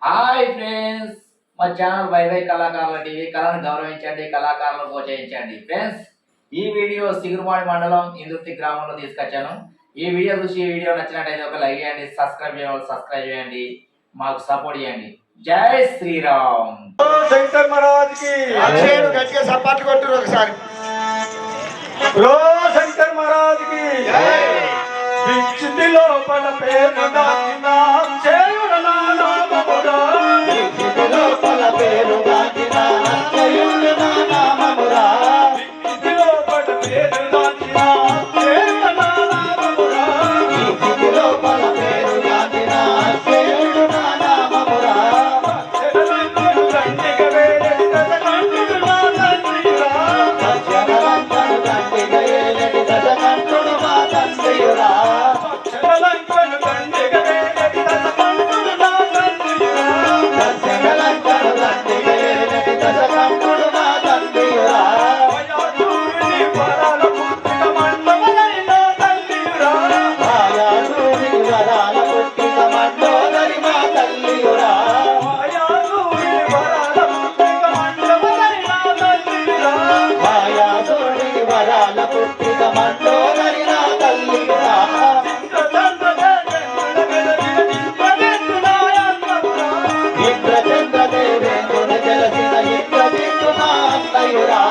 Hi friends, మా channel YY కళాకారుల TV. కళను గౌరవించండి, కళాకారులను ప్రోత్సహించండి. ఫ్రెండ్స్, ఈ వీడియో సిగురుమాడి మండలం ఇందుర్తి గ్రామంలో తీసుకొచ్చాను. ఈ వీడియో చూసి ఈ వీడియో నచ్చినట్టయితే ఒక లైక్ చేయండి, సబ్స్క్రైబ్ చేయండి, మాకు సపోర్ట్ చేయండి. జై శ్రీరామ్. శంకర్ మహారాజ్ కి గట్టిగా సపాటు కొట్టు ఒకసారి. శంకర్ మహారాజ్ కి విచ్చితి లోపల పేరు దాచిన చేయుడు నా నామమురా, విచ్చితి లోపల పేరు దాచిన చేయుడు నా నామమురా, విచ్చితి లోపల పేరు దాచిన చేయుడు నా నామమురా, విచ్చితి లోపల పేరు దాచిన చేయుడు నా నామమురా, శరణంగుడు దండిగ వేలడి దశకంఠుడు నా తండ్రిరా, శరణంగుడు దండిగ వేలడి దశకంఠుడు మా తండ్రిరా, శరణంగుడు దండిగ వేలడి దశకంఠుడు నా తండ్రిరా, శరణంగుడు దండిగ వేలడి దశకంఠుడు నా తండ్రిరా, మాయాదూరి వరాల పుట్టిన మండోదరి నా తల్లిరా, మాయాదూరి వరాల పుట్టిన మండోదరి మా తల్లిరా, మాయాదూరి వరాల పుట్టిన మండోదరి నా తల్లిరా, మాయాదూరి వరాల పుట్టిన మండోదరి నా తల్లిరా, ఇంద్రచంద్ర దేవేంద్రుల జలసిన ఇంద్రజిత్తు మా అన్నయురా,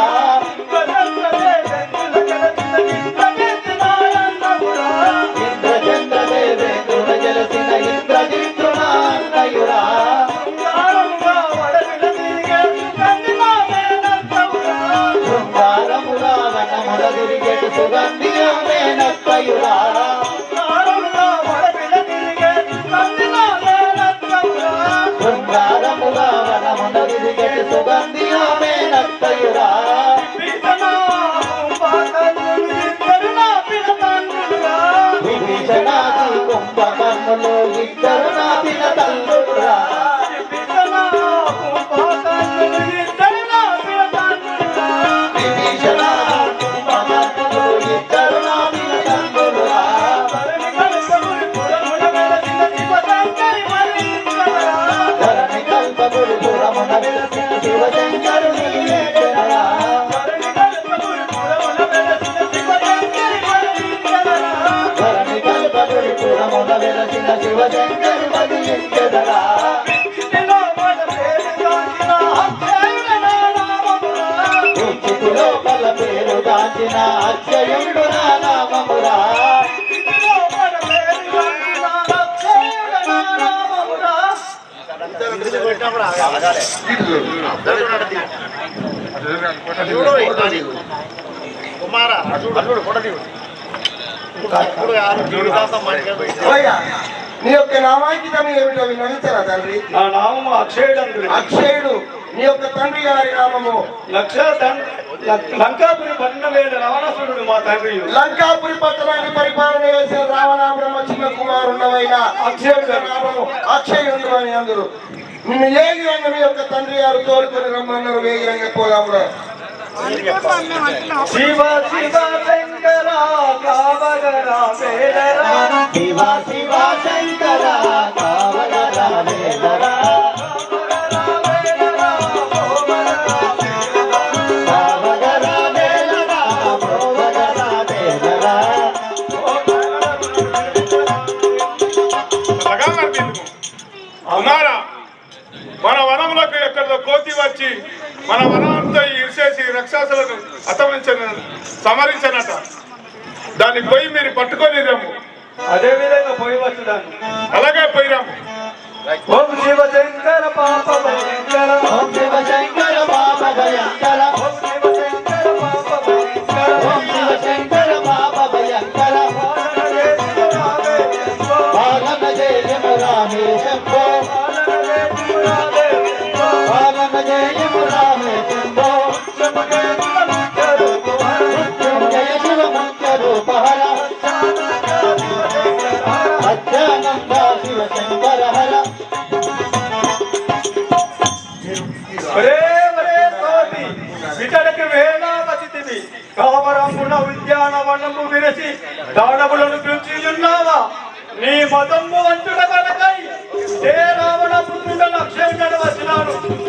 ఇంద్రచంద్ర దేవేంద్రుల జలసిన ఇంద్రజిత్తు మా అన్నయురా, శృంగారముగా వనముల తిరిగేటి సుగంధి మేనత్తయురా, శృంగారముగా వనముల తిరిగేటి సుగంధి మేనత్తయురా, విభీషణాది కుంభకర్ణులు ఇద్దరు నా పిన తల్లురా, విభీషణాది కుంభకర్ణులు ఇద్దరు నా పిన తల్లురా, ధరణి కల్పగురు పురమున వెలసిన శివశంకరుని వేడరా, ధరణి కల్పగురు పురమున వెలసిన శివశంకరు మదిలించెదరా, విచ్చితిలో పల పేరు దాచిన అక్షయుడు నా నామమురా, కుమారా నీ యొక్క నామాంకితం ఏమిటో విన్నవించరా తండ్రి? నా నామము అక్షయుడు. అక్షయుడు నీ యొక్క తండ్రి గారి నామము? లంకాపురి పట్టణవేళ రావణాసురుడు మా తండ్రి. లంకాపురి పట్టణాన్ని పరిపాలన చేసిన రావణాపురమ్మ చిన్న కుమారుడవైన అక్షయుడు నామము అక్షయుడు అని అందరు. నిన్ను వేగిరంగ మీ యొక్క తండ్రి గారు తోడుకొని రమ్మన్నారు. వేగిరంగ పోదామురా. శివ శివ శంకర కావగరా వేదరా, శివ శివ శంకర కావగరా వేదరా, మన వనంలోకి ఎక్కడో కోతి వచ్చి మన వనంతో ఇరిసేసి రాక్షసులను సమరించనట. దాన్ని పోయి మీరు పట్టుకొని రాము. అదే విధంగా పోయి వచ్చుదాన్ని. అలాగే పోయిరాము. ఓం శివ శంకర పాప భయంకర, ఓం శివ శంకర పాప భయంకర, ఓం శివ శంకర పాప భయంకర, ఓం శివ శంకర పాప భయంకర, పాలన జయము రామే శంభో, పాలన జయము రామే శంభో, జయ శివ ముఖ్య రూపహర, అత్యానంద శివ శంకర హర. విచడకి వేళావచితివి కామరమున ఉద్యానవనము విరసి దానవులను పిలిచియున్నావా నీ మతము వంచుట కనుకై ఏ రావణ పుత్రుడ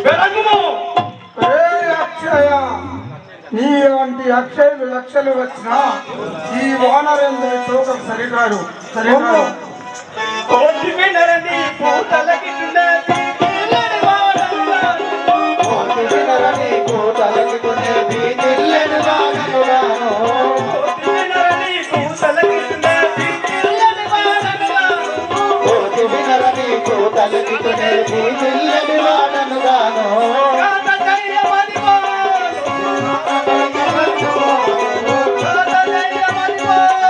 వెలగుము. అక్షయ నీ వంటి అక్షయులు లక్షలు వచ్చినా ఈ వానరేంద్రుని చోకం సరికాడు సరికాడు. కోటి వినరని పూతలకి తునేది తెల్లని వాడనుగాను. కోటి వినరని పూతలకి తునేది తెల్లని వాడనుగాను. కోటి వినరని పూతలకి తునేది తెల్లని వాడనుగాను. కోటి వినరని పూతలకి తునేది తెల్లని వాడనుగాను. గాథ ధైర్యమది వాడు. గాథ ధైర్యమది వాడు.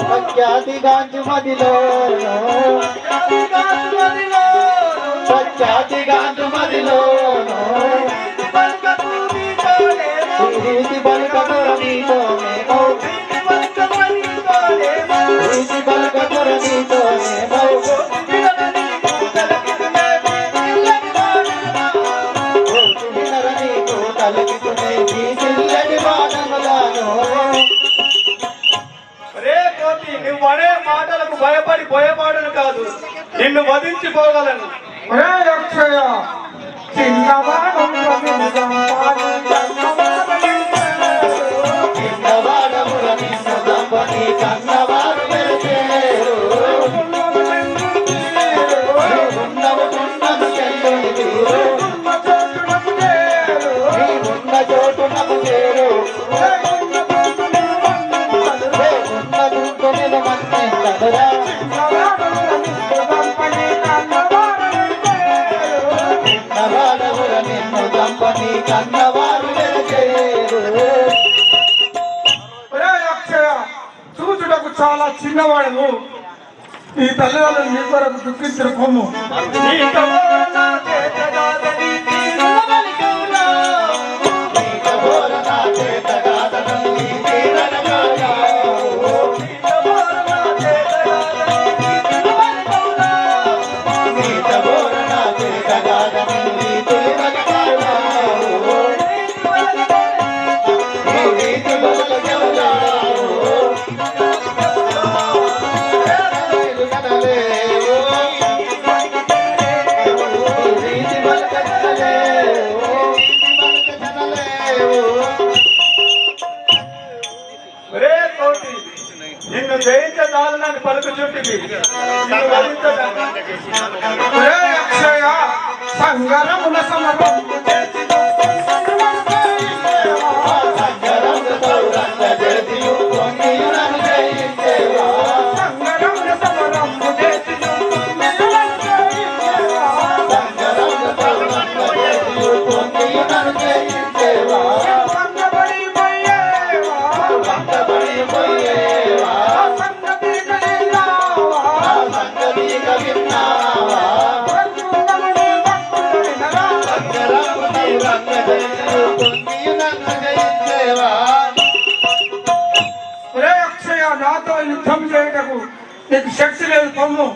ప్రఖ్యాతి మదిలో ప్రఖ్యాతి గాంధు మదిలో రీతి బలకతుర నీతోనేమో రీతి బలకతుర నీతోనేమో వినరని తలకితునే తీసిల్లడి వాడనుగాను. నువ్వు అనే మాటలకు భయపడి పోయేవాడను కాదు, నిన్ను వధించిపోగలను. ఒరే అక్షయ చిన్నవాడు చిన్నవాడముల నిన్ను దంపని కన్నవారు మెరిచేరు. ఉన్నవు ఉన్నను చెల్లుని తీరు. నీవున్న చోటునకు చేరు. కన్నవారు అక్షయ చూచుటకు చాలా చిన్నవాడు. ఈ తల్లిదండ్రులు నీ కొరకు దుఃఖించిన కొమ్ము. నిన్ను జయించదాలని పలుకు చుట్టివి. అక్షయ సంగరమున సమరం నాతో యుద్ధం చేయటకు నీకు శక్తి లేదు పొమ్ము.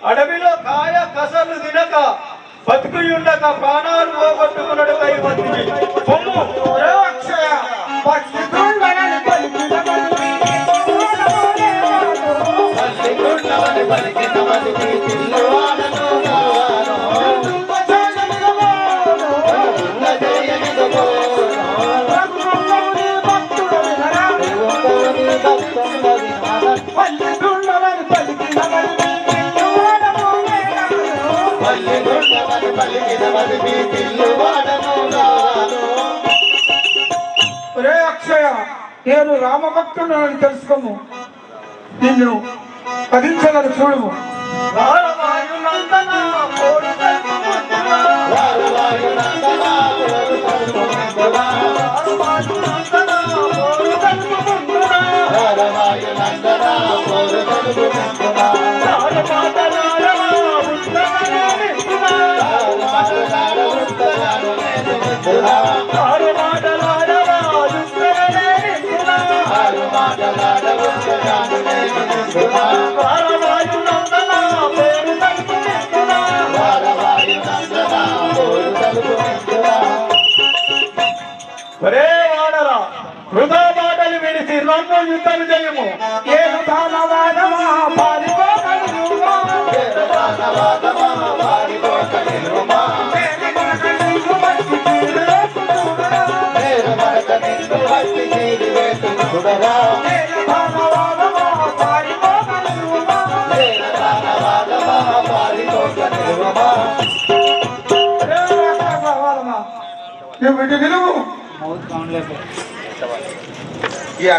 అడవిలో కాయ కసలు తినక బతుకుయుండక ప్రాణాలు పోగొట్టుకున్నాడు కైవత్తికి పొమ్ము. అక్షయ పచ్చిగుండనని పలికినవని పలికినవని పిల్లువాడ నేను రామభక్తుడు అని తెలుసుకోము, నిన్ను పదించగలను చూడము. వృధా మాటలు విడిచి నన్ను యుద్ధం చేయము. ఏను దానవాదమా పారిపోగలరుమా, ఏను దానవాదమా పారిపోగలరుమా, నేను మనక నీకు మంచి తీరు వేసుకుడురా, నేను మనక నీకు మంచి తీరు వేసుకుడురా, ఏను దానవాదమా పారిపోగలరుమా, ఏను దానవాదమా పారిపోగలరుమా. నువ్వు ఇటు నిలువు.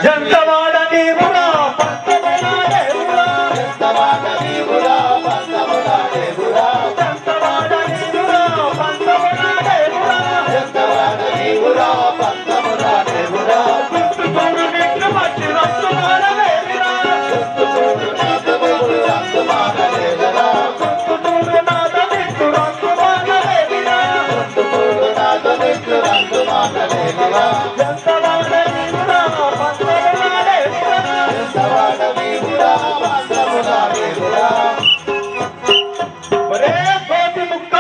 జంతవాడ నీవురా పంతముడా దేవుడా, జంతవాడ నీవురా పంతముడా దేవుడా, జంతవాడ నీవురా పంతముడా దేవుడా, జంతవాడ నీవురా పంతముడా దేవుడా. చుట్టుకోడు నిన్ను మట్టి రత్తు మానలేదురా, చుట్టుకోడు నాద నిన్ను రత్తు మానలేదురా, చుట్టుకోడు నాద నిన్ను రత్తు మానలేదురా, చుట్టుకోడు నాద నిన్ను రత్తు మానలేదురా. జంతవాడ నీవురా పంతముడా దేవుడా, జంతవాడ నీవురా పంతముడా దేవుడా. ఒరే కోటి ముక్క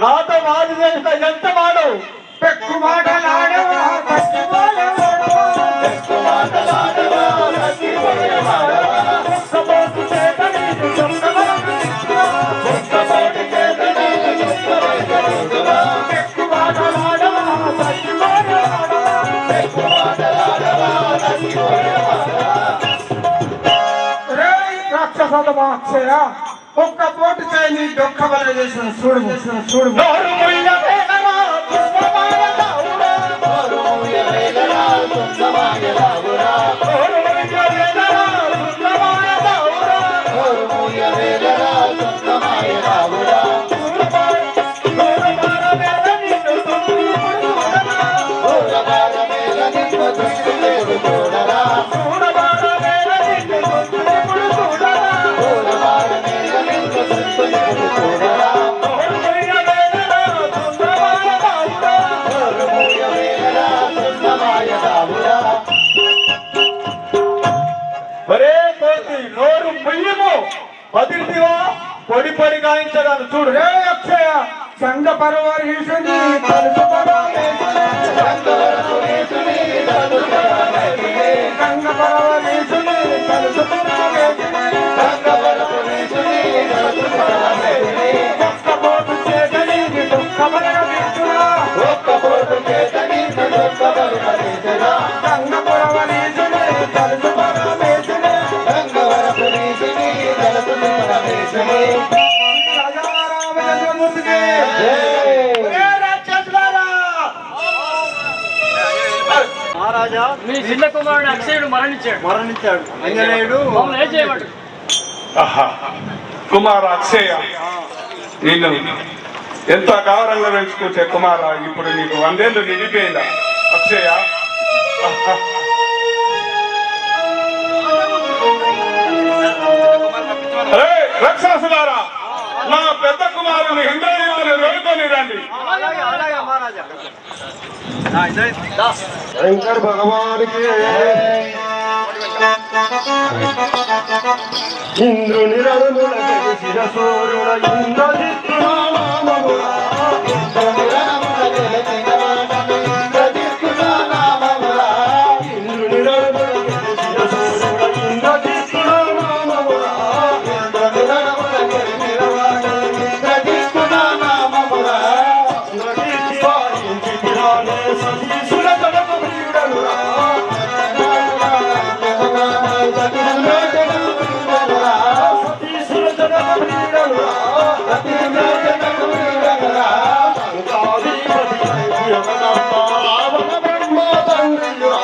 నాతో వాడు చేసిన ఎంత వాడవు, పెక్కు మాటలాడవా కట్టిపోయేవాడవా, ఎక్కువ మాటలాడవా కట్టిపోయేవాడవా, ఒక్కపోటు చేత నీకు చొక్కవలసిందిరా, ఒక్కపోటు చేత నీకు చొక్కవలసిందిరా. ఎక్కువ మాటలాడవా కట్టిపోయేవాడవా, ఎక్కువ మాటలాడవా కట్టిపోయేవాడవా. రేయ్ రాక్షసదమా అక్షయ, ఒక్క పోటు చేయి నీ డొక్క వల్ల చేసిన చూడు. నోరు ముయ్యవేలరా కుంభమాయలావురా, నోరు ముయ్యవేలరా కుంభమాయలావురా, నోరు ముయ్యవేలరా కుంభమాయలావురా, నోరు ముయ్యవేలరా కుంభమాయలావురా. నూరబారమేల నిన్ను దుర్గుడు చూడరా, నూరబారమేల నిన్ను దుర్గుడు చూడరా, నూరబారమేల నిన్ను దుర్గుడు చూడరా, నూరబారమేల నిన్ను దుర్గుడు చూడరా. నోరు ముయ్యవేలరా కుంభమాయలావురా, నోరు ముయ్యవేలరా కుంభమాయలావురా. ఒరే కోతి నోరు ముయ్యము, వదిలితివా పొడి పొడి గాయించగాను చూడు. రే అక్షయ సంగ పరవరీషుని తలుసు పరమేశుని, సంగ పరవరీషుని తలుసు పరమేశుని, ఒక్క పోటు చేత నీకు దుఃఖ బలగమించురా, సంగ పరవరీషుని తలుసు పరమేశుని, రాజారామచంద్రమూర్తికి మహారాజా మీ చిన్న కుమారుడు అక్షయుడు మరణించాడు. అంజనేయుడు మమ్మల్ని ఏం చేయబడు? ఆహా, కుమార అక్షయ, నిన్ను ఎంత గౌరవంగా పెంచుకుంటే కుమార, ఇప్పుడు నీకు 100 ఏళ్ళు నిండిపోయిందా అక్షయ? ఆహా. ఏయ్, రాక్షసులారా, నా పెద్ద కుమారుని ఇంద్రజిత్తుని వేడుకొని రండి. శంకర్ భగవానికి ఇంద్రుని రణముల గెలిచిన సూర్యుడ ఇంద్రజిత్తు నామముల, ఇంద్రుని రణముల గెలిచిన ఇంద్రజిత్తు నామముల, ఇంద్రుని రణముల గెలిచిన సూర్యుడ ఇంద్రజిత్తు నామముల, ఇంద్రుని రణముల గెలిచిన ఇంద్రజిత్తు నామముల, ఇంద్రజిత్తు వారించి తిరానే సతీసుల జనము వీడనురా, సతీసుల జనము వీడనురా, సతీసుల జనము వీడనురా, సంతాధిపతి రావణ బ్రహ్మ తండ్రియురా,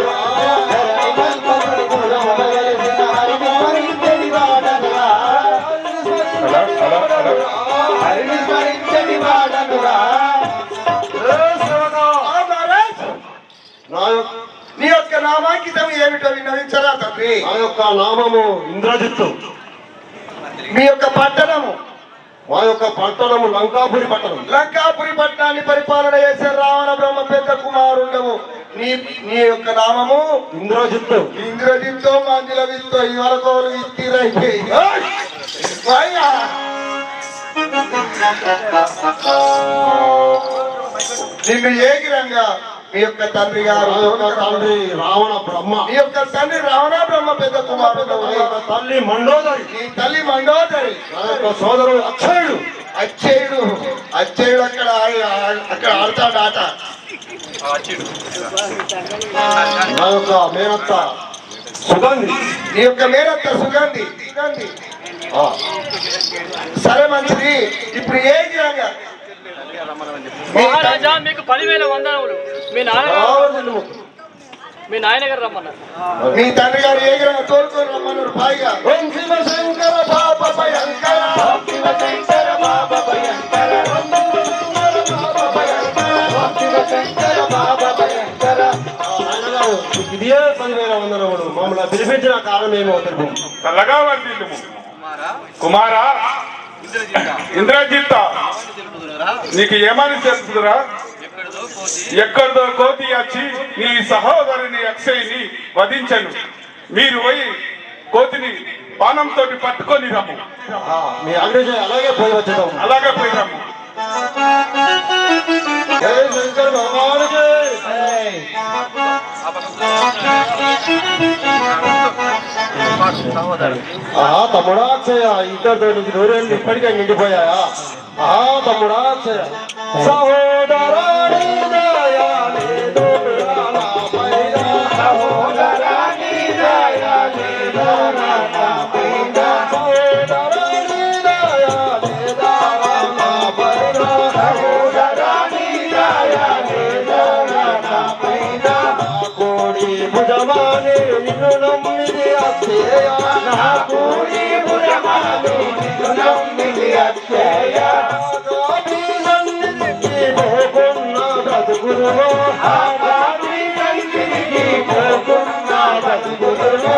వాడనురా ధరణి కల్పతరు కులముగలిసిన హరిని స్మరించని వాడనురా హరిని స్మరించని వాడనురా. నీ యొక్క నామాంకితం ఏమిటో విన్నవించరా తండ్రి. నా యొక్క నామము ఇంద్రజిత్తు. మీ యొక్క పట్టణము మా యొక్క పట్టణము లంకాపురి పట్టణం. లంకాపురి పట్టణాన్ని పరిపాలన చేసే రావణ బ్రహ్మ పెద్ద కుమారుండవు. నీ నీ యొక్క నామము ఇంద్రజిత్తు. ఇంద్రజిత్తో మంజుల విత్తో ఇవరకు ఇత్తిరైపోయి నిన్ను ఏగిరంగా మీ యొక్క తండ్రి గారు తండ్రి రావణ బ్రహ్మ. మీ యొక్క తండ్రి రావణ బ్రహ్మ పెద్ద కుమారుడు. తల్లి మండోదరి. నీ తల్లి మండోదరి. నా యొక్క సోదరుడు అక్షయుడు. అక్షయుడు అక్షయుడు అక్కడ ఆడతాడు ఆట. నా యొక్క మేనత్త సుగంధి. నీ యొక్క మేనత్త సుగంధి. ఆ, సరే మంచిది. ఇప్పుడు ఏగిరంగా మహారాజా మీకు 10,000 వందనములు. మీ నాయన గారు రమ్మన్నారు. మీ తండ్రి గారు ఏగిరంగా తోలుకొని రమ్మన్నారు. పైగా ఓం శివ శంకర పాప భయంకర. ఓం శివ శంకర పాప భయంకర. ఓం శివ శంకర పాప భయంకర. నాయనగారు, ఇదే 10,000 వందనములు. మమ్మల్ని పిలిపించిన కారణం ఏమో తెలుపు. చల్లగా వర్ధిల్లుము కుమారా. ఇంద్రజిత్త, నీకు ఏమని తెలుసురా? ఎక్కడిదో కోతి వచ్చి నీ సహోదరుని అక్షయ్ని వధించను. మీరు పోయి కోతిని పానంతో పట్టుకొని రమ్ము. మీ అగ్రజ అలాగే పోయి వచ్చేద్దాం. అలాగే పోయి రమ్ము. జై శంకర భగవానుకి. తమ్ముడా అక్షయ, ఇద్దరితో నీకు నూరేళ్ళు ఇప్పటికే నిండిపోయాయా? తమ్ముడా అక్షయ, సహోదరాని దయా లేదు నాపైన. సహోదరాని దయా లేదు నాపైన. సహోదరాని దయా లేదు నాపైన. సహోదరాని దయా లేదు నాపైన. కోడి భుజమాని నిన్ను నమ్మిది అక్షయ. నా కోడి భుజమాని నిన్ను నమ్మిది అక్షయ. ఆగామి సన్నిధికి పోకున్న బ్రతుకురులో. ఆగామి సన్నిధికి పోకున్న బ్రతుకురులో.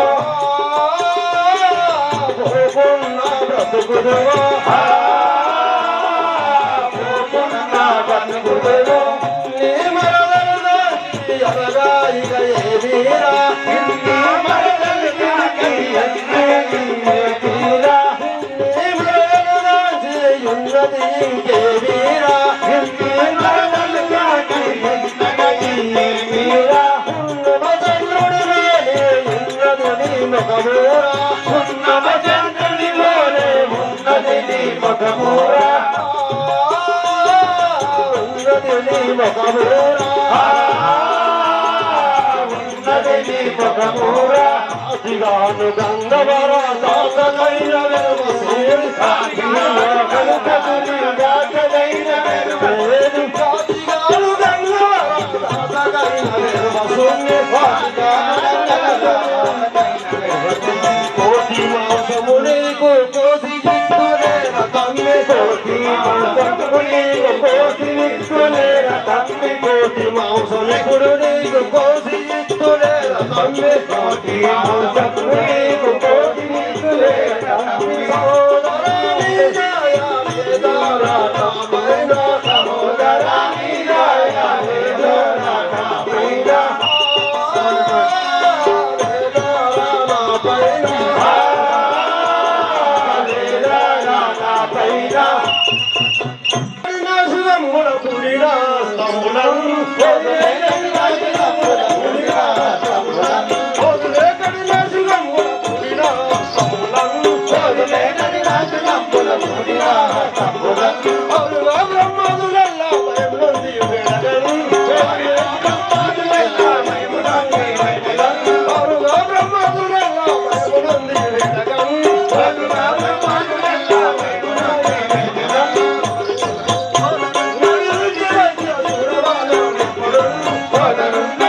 పోకున్న బ్రతుకురులో. పోకున్న బ్రతుకురులో. నీ మరదలుగా ఎరగా ఇక ఏదీరా. నీ మరదలుగా ఏదీరా. నీ మరదలుగా చేయున్నది ఇంకేదీరా. నీ మరదలుగా ఏదీరా. ఉన్నమచంద్రుడిలోనే ఉన్నది నీ ముఖమూరా. ఉన్నమచంద్రుడిలోనే ఉన్నది నీ ముఖమూరా. ఉన్నది నీ ముఖమూరా. ఉన్నది నీ ముఖమూరా. అతిగాను గంగవర తాతకైన వెలువసేరు. కనుకదుని దాతదైన వెలువసేరు. అతిగాను గంగవర తాతకైన వెలువసేరు. కోటి మాసము నీకు కోసి చిత్తులే రతమ్మి. కోటి మాసము నీకు కోసి చిత్తులే రతమ్మి. కోటి మాంసముడు నీకు కోసి చిత్తులే రతమ్మి. కోటి మాంసము నీకు కోసి చిత్తులే రతమ్మి. సహోదరాని దయా లేదు నాపైన. సహోదరాని దయా లేదు నాపైన. బ్రహ్మ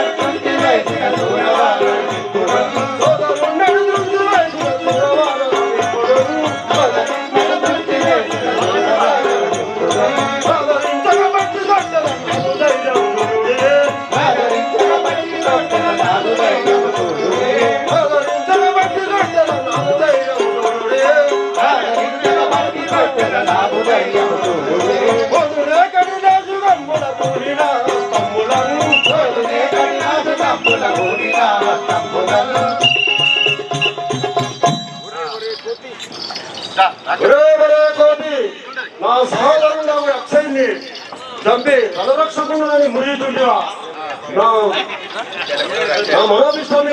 నాకు ధైర్యము తోడునే ఆదరించల బట్టి గొడ్డల నాకు ధైర్యము తోడునే ఆదరించల బట్టి గొడ్డల నాకు ధైర్యము తోడునే పొదునే కడినాసు గమ్ముల కూడిన స్తంభులను పొదునే కడినాసు గమ్ముల కూడిన స్తంభులను కోటి నా సహోదరుడు అక్షయ్ని చంపి తలరక్షకుని మురియుతుండేవా నా మనోభిష్టం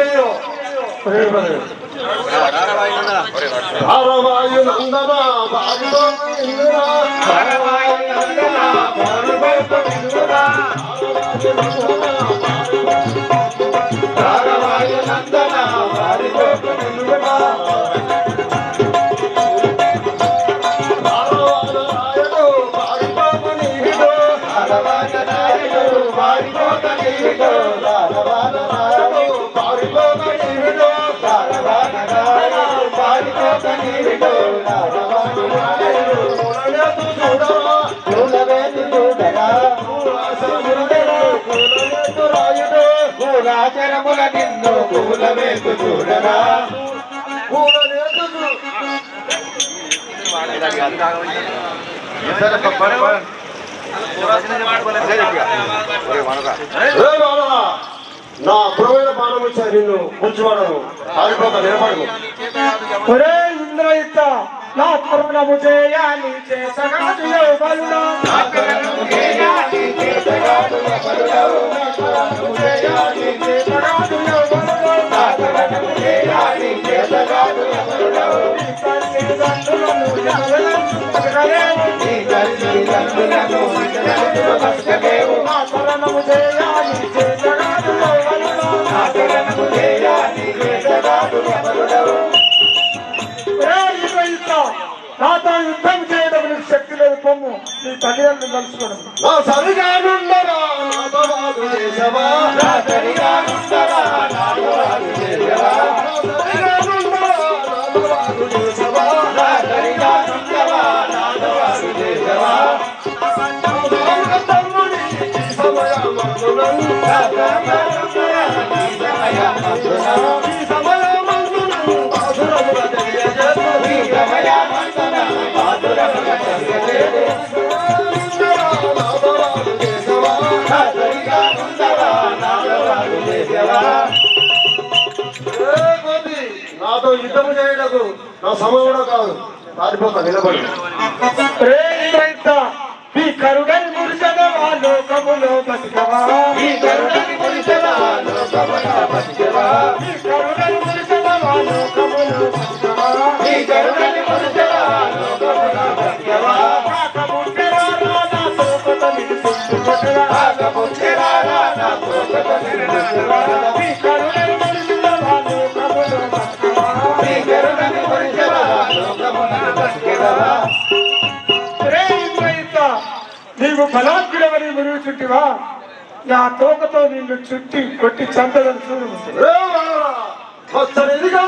ధారవాయు నందన బారిలో ఇందురా ధారవాయు నందన బారిలో ఇందురా ధారవాయు నందన బారిలో ఇందురా రాజరముల నిన్ను పూల వేసు చూడరా పూల నా పురమైన బాణం వచ్చా నిన్ను కూర్చోవడము ఆగిపోతా నిలబడము ఒరే ఇంద్రయిత నా పురణము చేయాలి చేసగాదు బలుడా నా పురణము చేయాలి చేసగాదు బలుడా నా పురణము చేయాలి చేసగాదు బలుడా నా పురణము చేయాలి చేసగాదు బలుడా నీ తల్లిదండ్రులను జగలను నీ తల్లిదండ్రులను జగలను బతకలేవు నా పురణము చేయాలి చేసగాదు బలుడా నా పురణము చేయాలి చేసగాదు బలుడా నాతో యుద్ధం చేయడం నీకు శక్తి లేదు పొమ్ము నీ తల్లిదండ్రులు కలుసుకోవడం నా సరిగానుండరా నాతో వాదు చేసవా నా సరిగానుండరా నాతో వాదు చేసవా నా సరిగానుండరా నాతో వాదు చేసవా నా సరిగానుండరా నాతో వాదు చేసవా తమ్ముడి సమయమందునం నా సమయమందునం ఈ సమయమందునం బాధురముల తెలియజేస్తూ ఈ సమయమందునం బాధురముల తెలియజేస్తూ నాతో యుద్ధం చేయటకు నా సమయం కాదు పారిపోతా నిలబడి ఈ కరుడని మురిసదవా లోకములో బతికవా ఈ కరుడని మురిసదవా లోకములో బతికవా ఈ కరుడని మురిసదవా లోకములో బతికవా ఈ కరుడని మురిసదవా లోకములో బతికవా కాకముంటెరా నా తోకత నిలుచుకొట్టరా కాకముంటెరా నా తోకత నిలుచుకొట్టరా ఈ కరుడని మురిసదవా లోకములో బతికవా ఈ కరుడని మురిసదవా లోకములో బతికవా నీవు బలాత్కుడవని మురుగుచుంటివా నా తోకతో నిన్ను చుట్టి కొట్టి చంపదని చూడు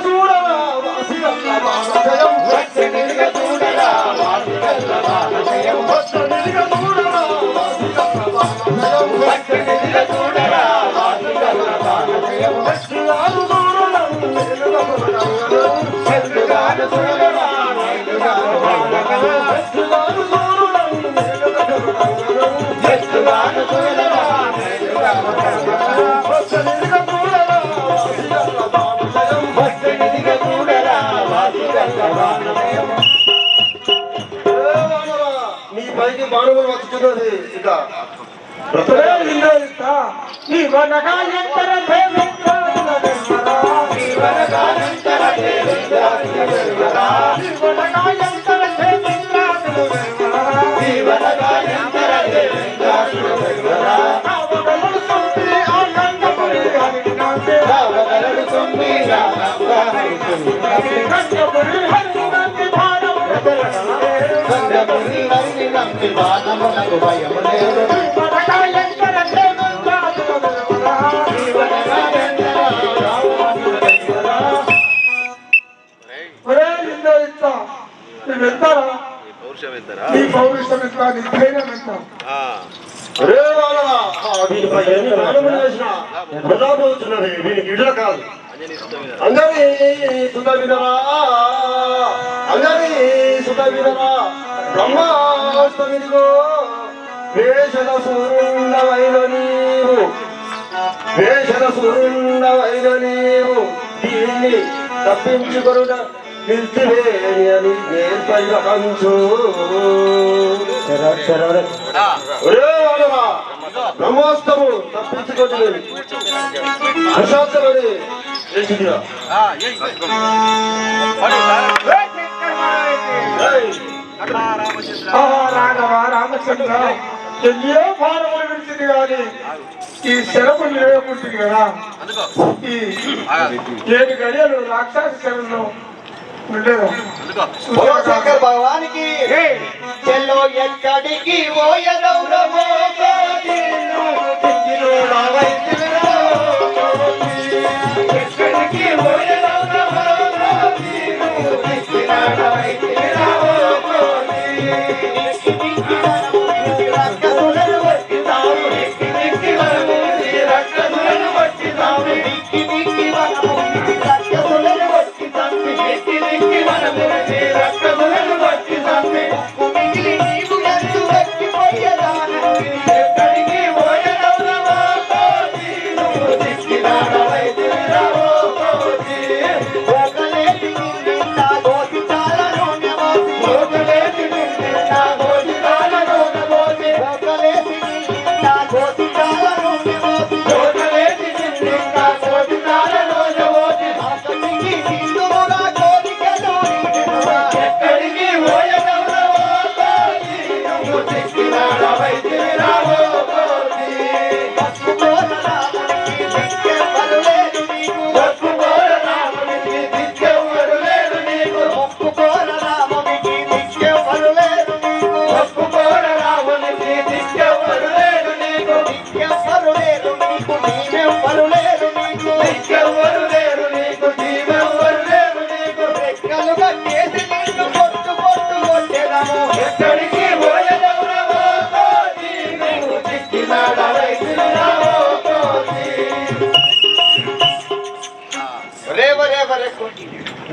చూడరా చూడరా నీ పైకి బాణములు వచ్చుతున్నది ఇక నీ వనగాయంతర రే వాళ్ళ వీటిపై ఎన్ని ప్రాణములు వేసినా వృధా పోతున్నది. వీనికి ఇడుల కాదు. అందరి సుత వినరా, అందరి సుత వినరా, బ్రహ్మాష్టమిదిగో వేషద సూర్యుండవైన నీవు, వేషద సూర్యుండవైన నీవు దీన్ని తప్పించుకొనుట నిలిచివేని అని నేర్పైన కంచు. ఒరే వాడరా, బ్రహ్మాస్తము తప్పించుకొని ప్రశాంతమని చేసిందిరా. రాఘవ రామచంద్ర ఎన్నో భారములు విడిచింది కానీ ఈ శరము నిలవకుంటుంది కదా. ఈ 7 గడియలు రాక్షస శరంలో ఉండేదా. శంకర్ భగవానికి చెల్లో ఎక్కడికి పోయదౌరవో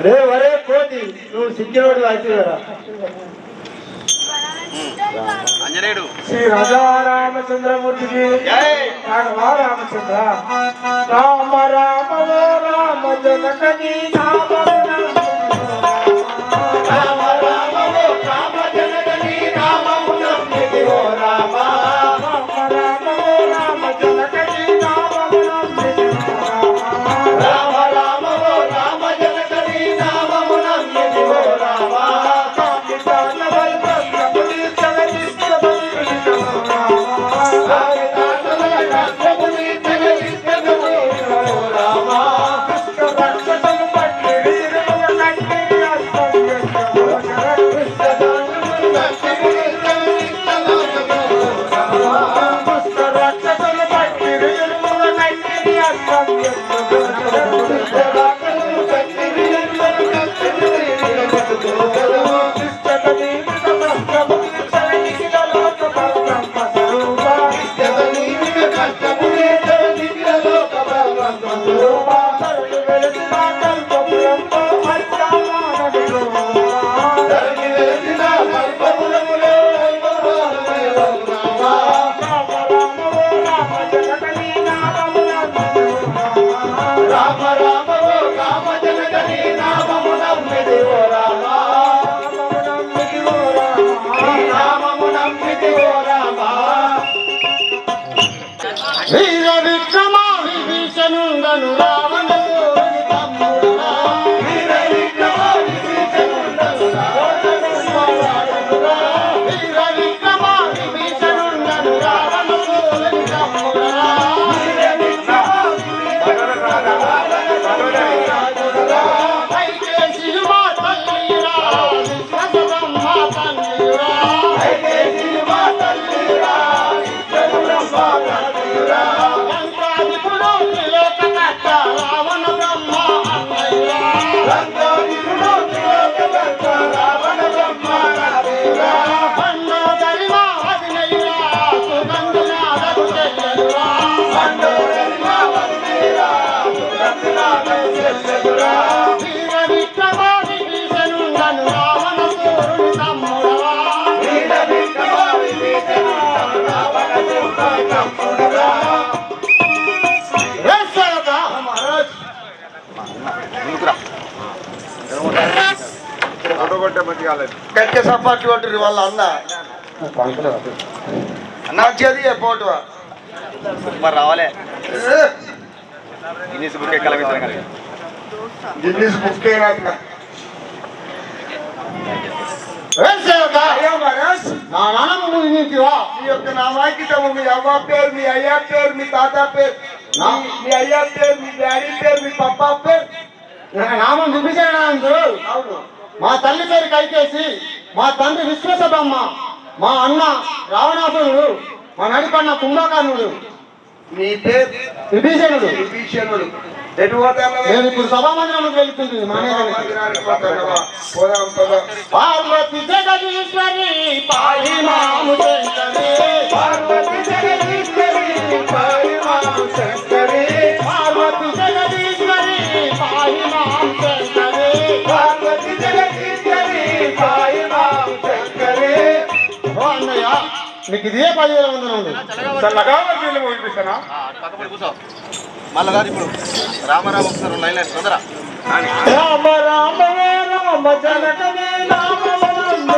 రే వరే కోతి, నువ్వు సిగ్గినోడు అయిపోయారా. శ్రీ రాజా రామచంద్రమూర్తికి రాఘవ రామచంద్ర. రామ రామ ఓ రామ జనకని వీర విక్రమ విభీషణుండను రావణుని తమ్ముడురా. వీర విక్రమ విభీషణుండను రావణుడురా. వీర విక్రమ విభీషణుండను రావణుని తమ్ముడురా. వీర విక్రమ విభీషణుండను రావణుని వీర విక్రమ విభీషణుండను రావణ సూరుని తమ్ముడవా వీర విక్రమ విభీషణుండను రావణ సూరుని తమ్ముడవా మహారాజ్ గట్టిగా సపోర్ట్ కొట్టిరు వాళ్ళ అన్న నచ్చేది పోటు మరి రావాలే గిన్నీస్ బుక్ ఎక్కాలి గిన్నీస్ బుక్ నా నాన్న నీకువా మీ యొక్క నామాంకితము మీ అవ్వ పేరు మీ అయ్యా పేరు మీ తాత పేరు మీ అయ్యా పేరు మీ డాడీ పేరు మీ పప్పా పేరు నామం విభీషణుడు. అవును. మా తల్లి పేరు కైకేసి, మా తండ్రి విశ్వసభమ్మ, మా అన్న రావణాసురుడు, మా నడిపన్న కుంభకర్ణుడు. మీ పేరు విభీషణుడు. విభీషణుడు ఎటు పోతాను? నేను ఇప్పుడు సభామందిరంలోకి వెళ్తుంది. పార్వతి జగదీశ్వరి పాయి మాము శంకరి, పార్వతి జగదీశ్వరి పాయి మాము శంకరి, పార్వతి జగదీశ్వరి పాయి మాము శంకరి, పార్వతి జగదీశ్వరి పాయి మాము శంకరి. ఓ అన్నయ్య, మీకు ఇదే 10,000 వందలు చల్లగా వినిపిస్తానా మళ్ళా కాదు ఇప్పుడు రామరామ ఒకసారి లైన్ తొందర రామ రామ రామ జనకమే రామ రామ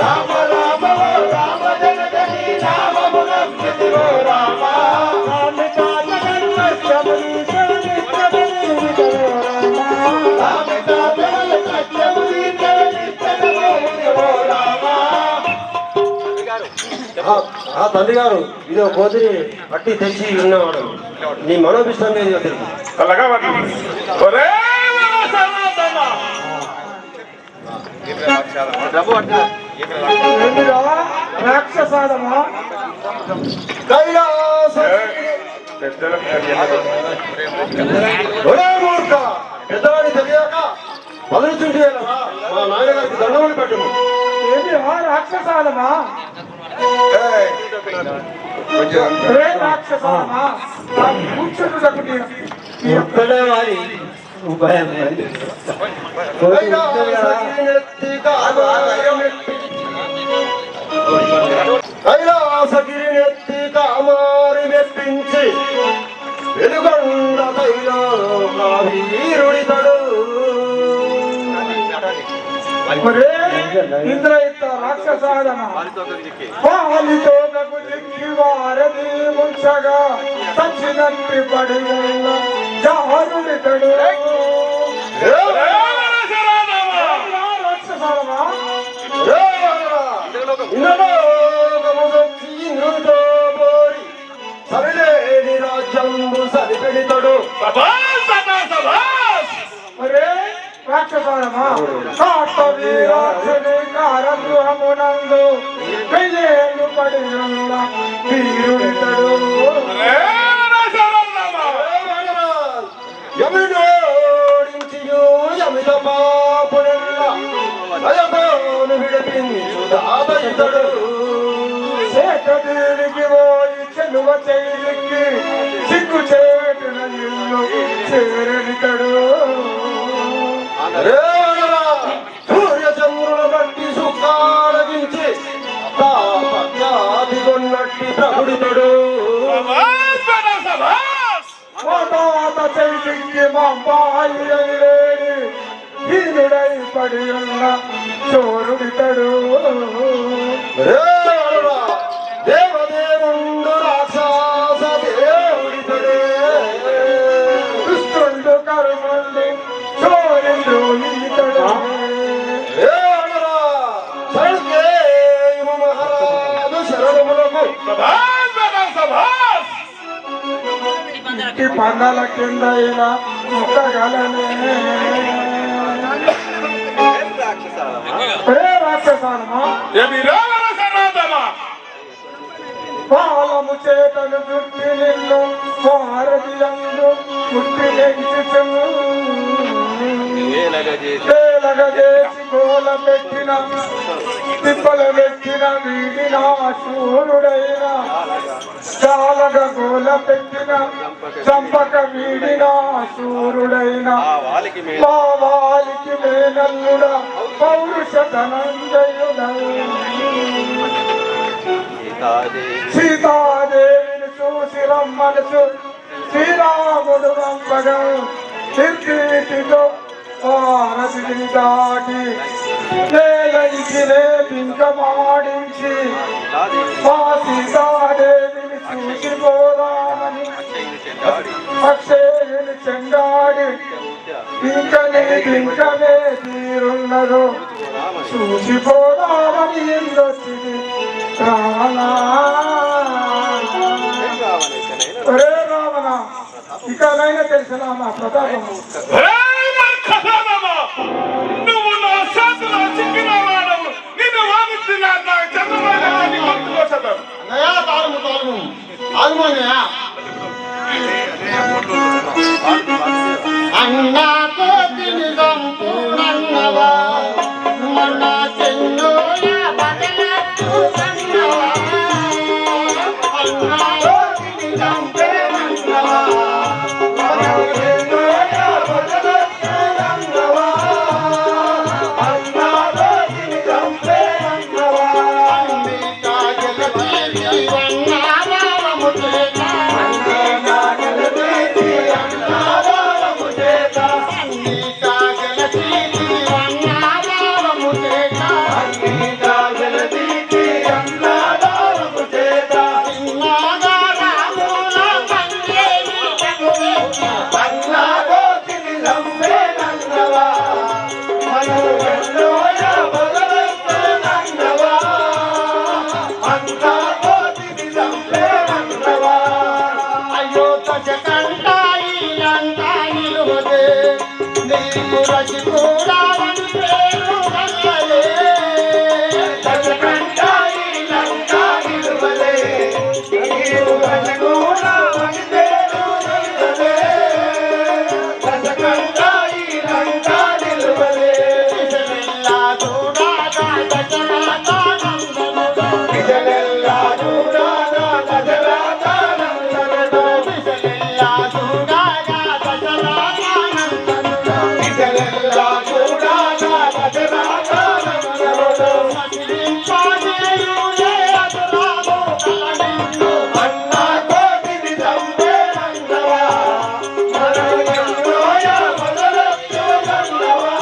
రామ రామ రామ జనకమే రామ రామ రామ తండ్రి గారు ఇది కోతిని పట్టి తెచ్చి ఉన్నవాడు నీ మనోభిష్టం మీద తెలుసు. చల్లగా ఒరే డబ్బు పట్టు రాక్షసాదమా కైలాస పెద్దవాడిని తెలియక వదులుచుంటే మా నాన్నగారికి దండములు పెట్టము. ఏమి రాక్షసాదమా రాక్షసాదమా కూర్చుంటే ఒక్కడే వారి ఉపాయం కైలాసగిరినెత్తి కామారి మెప్పించి వెలుగొండ తైలో వీరుడితడు. ఇంద్రయిత రాక్షసాదమా పాలితోకకు చిక్కి వారది ముంచగా సచ్చినట్టి పడి ఉన్న జారుడితడు. రాక్షసాదమా ఇంద్రుడితో పోరి సరిలేని రాజ్యంబు సరిపెడితడు. మరే రాక్షసాదమా కాటవీరాక్షుని కారగృహమునందు వెయ్యేళ్ళు పడి ఉన్న వీరుడితడు. యముడోడించియు యమిత పాపునెల్ల దయతోను విడిపించు దాతయితడు. శేఖదేవికి పోయి చెలువ చేయికి సిగ్గు చేటున ఇల్లు చేరడితడు. సూర్య చంద్రుల బట్టి సుఖాలగించి తాపత్యాదిగొన్నట్టి ప్రభుడితడు. తాత చేయికి మా బాయి లేని హీనుడై పడి ఉన్న చోరుడితడు. దేవదేవుండు రాక్షస దేవుడితడే. కృష్ణుడు కరుణుడు చోరుడు ఈతడు. మహారాజు శరణములకు ఈ పందాల కింద ఇలా ముక్కగలనే రాక్షసానమా పాలము చేతను చుట్టి నిన్ను భారతీయందు పుట్టి చేసి గోల పెట్టిన తిప్పల పెట్టిన వీడిన శూరుడైన చాలగ గోల పెట్టిన చంపక వీడిన శూరుడైన మా వాలికి మేనల్లుడ పౌరుష ధనంజయుడ సీతాదేవిని చూసి రమ్మనసు శ్రీరాముడు రంపగా కీర్తితో పారసిని దాటి నేలైకినే పింకమాడించి మా సీతాదేవిని చూసిపోదామని అక్షయుని చెండాడి ఇంకనే తీరున్నదో చూసిపోదామని ఎందొచ్చింది రావణా. ఒరే రావణ, ఇకనైనా తెలిసిన మా ప్రతాపము. నువ్వు నా చేతిలో చిక్కిన వాడవు. నిన్ను వాదిస్తున్నా నా చంద్రబాబు కొట్టుకోసదు. అన్నా కోతిని సంపూర్ణవా మన చెన్నోయ బదలత్తు సన్నవా అన్నా కోతిని సంపూర్ణవా మన చెన్నోయ బదలత్తు సన్నవా అన్నా కోతిని సంపూర్ణవా అన్ని కాజల తీరి వన్నావము చేతా అన్ని కాజల తీరి వన్నావము చేతా అన్ని కాజల తీరి వన్నావము చేతా అన్ని కాజల తీరి వన్నావము చేతా చిన్నగా రాముల కంగేని కనువేచి అన్నా కోతిని సంపేనన్నవా మనో ఎన్నోయ బదలత్తు నన్నవా అన్నా కోతిని సంపేనన్నవా అయ్యో తజకంటాయి అంతా నిలువదే నీకు రసి కూడా పేరు వల్లలే తజకంటాయి అంతా నిలువదే నీకు రసి కూడా పేరు వల్లలే తజకంటాయి అంతా నిలువదే విజయల్లా చూడాగా దశరథానందనుడు విజయల్లా చూడాగా దశరథానందనుడు విజయల్లా చూడాగా దశరథానందనుడు విజయల్లా చూడాగా దశరథానందనుడు మసిలింపజేయులే అదురాము కలనిన్ను అన్నా కోతిని సంపేనన్నవా మన ఎన్నోయ బదలత్తు సన్నవా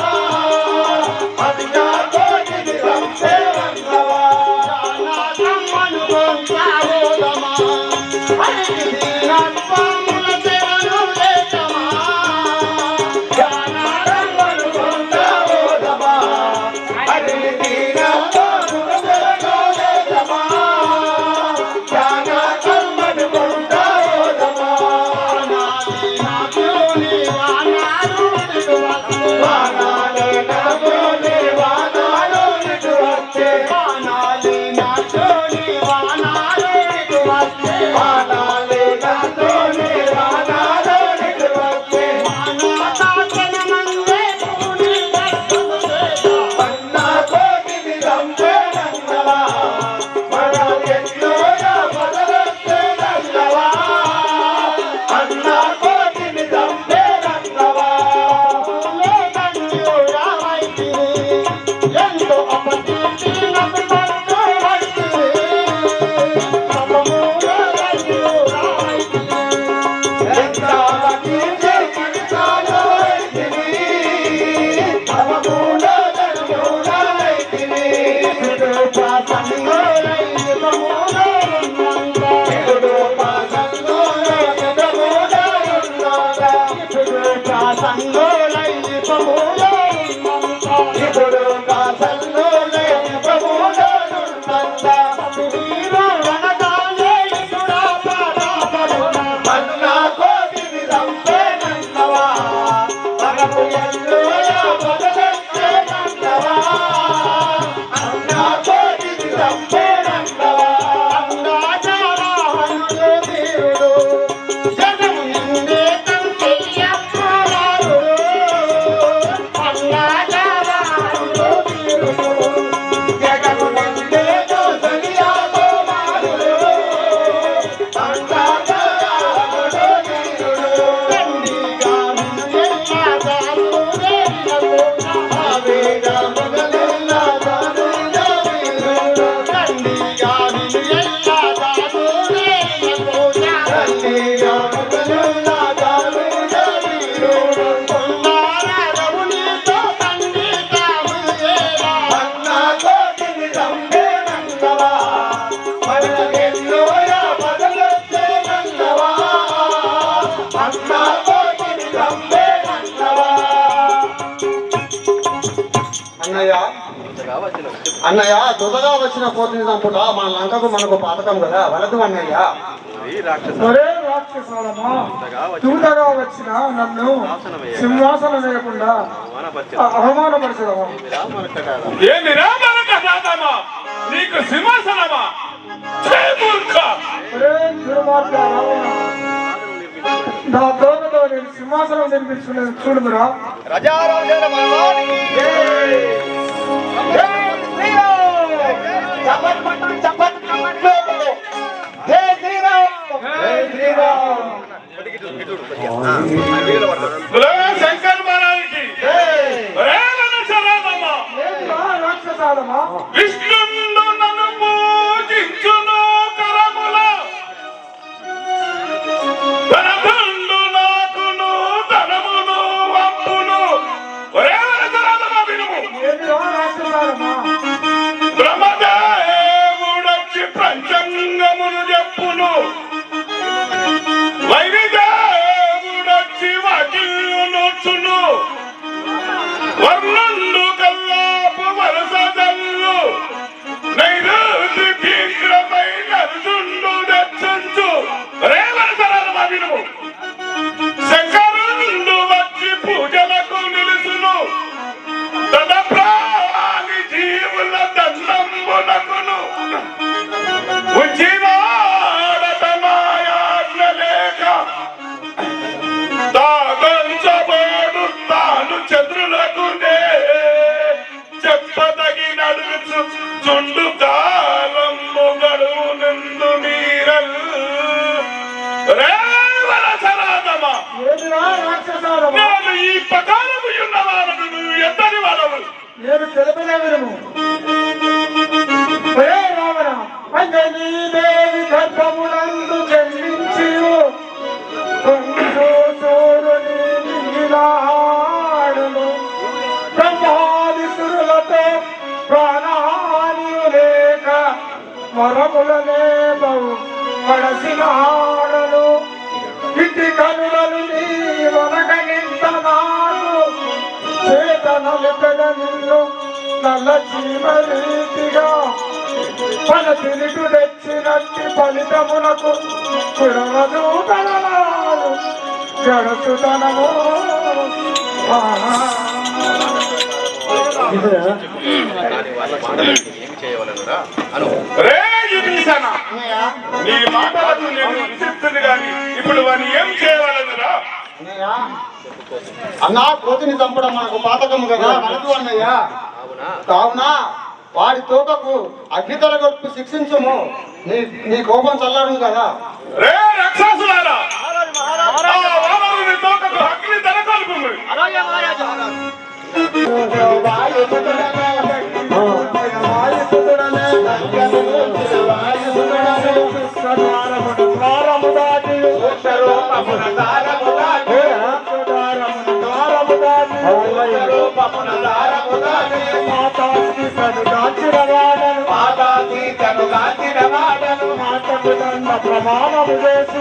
అన్నా కోతిని సంపేనన్నవా జానాదమ్మను గొంతావోదమా అడిగి దీనత్వముల శరణు లేచమా జానాదమ్మను గొంతావోదమా అడిగి దీనత్వముల శరణు లేచమా జానాదమ్మను గొంతావోదమా వానాలి నాకుని వానాలు నిటువస్తే వానాలి నాకుని వానాలు నిటువస్తే వానాలి నాకుని వానాలు నిటువస్తే వానాలి నాకుని వానాలు నిటువస్తే వానాతాతనమందే పూని దర్శము చేత అన్నా కోతిని సంపేనన్నవా మన ఎన్నోయ బదలత్తు నన్నవా అన్నా కోతిని సంపేనన్నవా పూలే దండ్యురావైతిని ఎంతో అపకీర్తి నమ్మకం వైతిని సమమూల దండ్యురావైతిని ఎంత అపకీర్తి నమ్మకం సమమూల దండ్యురావైతిని ఇప్పుడు పాసంగోలై సమూల ఉన్నంత ఇప్పుడు పాసంగోలై సమూల ఉన్నంత ఇప్పుడు పాసంగోలై సమూల ఉన్నంత ఇప్పుడు పాసంగోలై సమూల ఉన్నంత వీరు వనగాలే ఇసుడా పాదాపడున అన్నా కోతిని సంపేనన్నవా మనకు ఎన్నోయ బదలత్తు నన్నవా అన్నా కోతిని సంపేనన్నవా అన్నా జారాహనుడు వీరుడు జగము నిండే కంచెయ్యప్పరారుడు అన్నా జారాహనుడు వీరుడు జగము అన్నయ్య అన్నయ్య దుదగా వచ్చిన పోతుంది చంపుట మన లంకకు మనకు పాతకం కదా వలదు అన్నయ్య. ఒరే రాక్షసాలమా, దూతగా వచ్చిన నన్ను సింహాసనం వేయకుండా అవమానపరచడమా? ఏంది రామనక రాదమా నీకు సింహాసనమా? ఛీ మూర్ఖ! ఒరే దుర్మార్గ రావణ, నా తోకతో నేను సింహాసనం నిర్మించుకునేది చూడుమురా. శంకర్ మహారాజుకి రాక్షసాలమా, విష్ణుండు నన్ను పూజించును కరముల ధనధండు నాకును ధనమును వంపును. ఒరే వనచరాలమా వినుము. రాక్షసాలమా, బ్రహ్మదేవుడొచ్చి పంచంగమును చెప్పును, వైవిదేవుడొచ్చి వాకిలునొచ్చును, వర్ణుండు కల్లాపు వరస జల్లు, నైరుతి భీగ్రమై నరుదుండు దర్శించు. రే వరసరాలమా వినుము. శంకరుండు వచ్చి పూజలకు నిలుసును, తన ప్రాణి జీవుల దండంబునకును ఉంచినాడట మాయాజ్ఞ లేక తాగంచబోడు తాను చంద్రులకునే చెప్పదగినడుచు చుండు కాలము గడువు నిండు నీరల్. రేవరసరాదమా, రాక్షసాలమా, నేను ఈ ప్రకారము ఉన్నవారను నువ్వు ఎంతని వాడవు? నేను తెలిపిన వినుము. ఒరే రావణ, అంజనీదేవి గర్భమునందు జన్మించి సూర్యుని మింగిలాడును, బ్రహ్మాదిసురులతో ప్రాణహాని లేక వరములనే బహు పడసినాడను. ఇటు కనులను నీ వనగనింత నాడు చేతనలిపెడ నిన్ను నల్ల చీమరీతిగా మన తిరిగి తెచ్చినట్టి ఫలితమునకు కురవదూతనాలు గడుచుతనము. రే విభీషణ, నీ మాటలకు నేను విసిస్తుని గాని ఇప్పుడు వాని ఏం చేయవలనురా? అన్నయ్య అన్నా కోతిని చంపడం మనకు పాతకం కదా వలదు అన్నయ్య. కావున వాడి తోకకు అగ్ని తొలగొట్టు శిక్షించము, నీ కోపం చల్లారు కదా. రే రాక్షసులారా, ఆ వానరుని తోకకు అగ్ని తలకొల్పుము. ప్రమాణము చేసి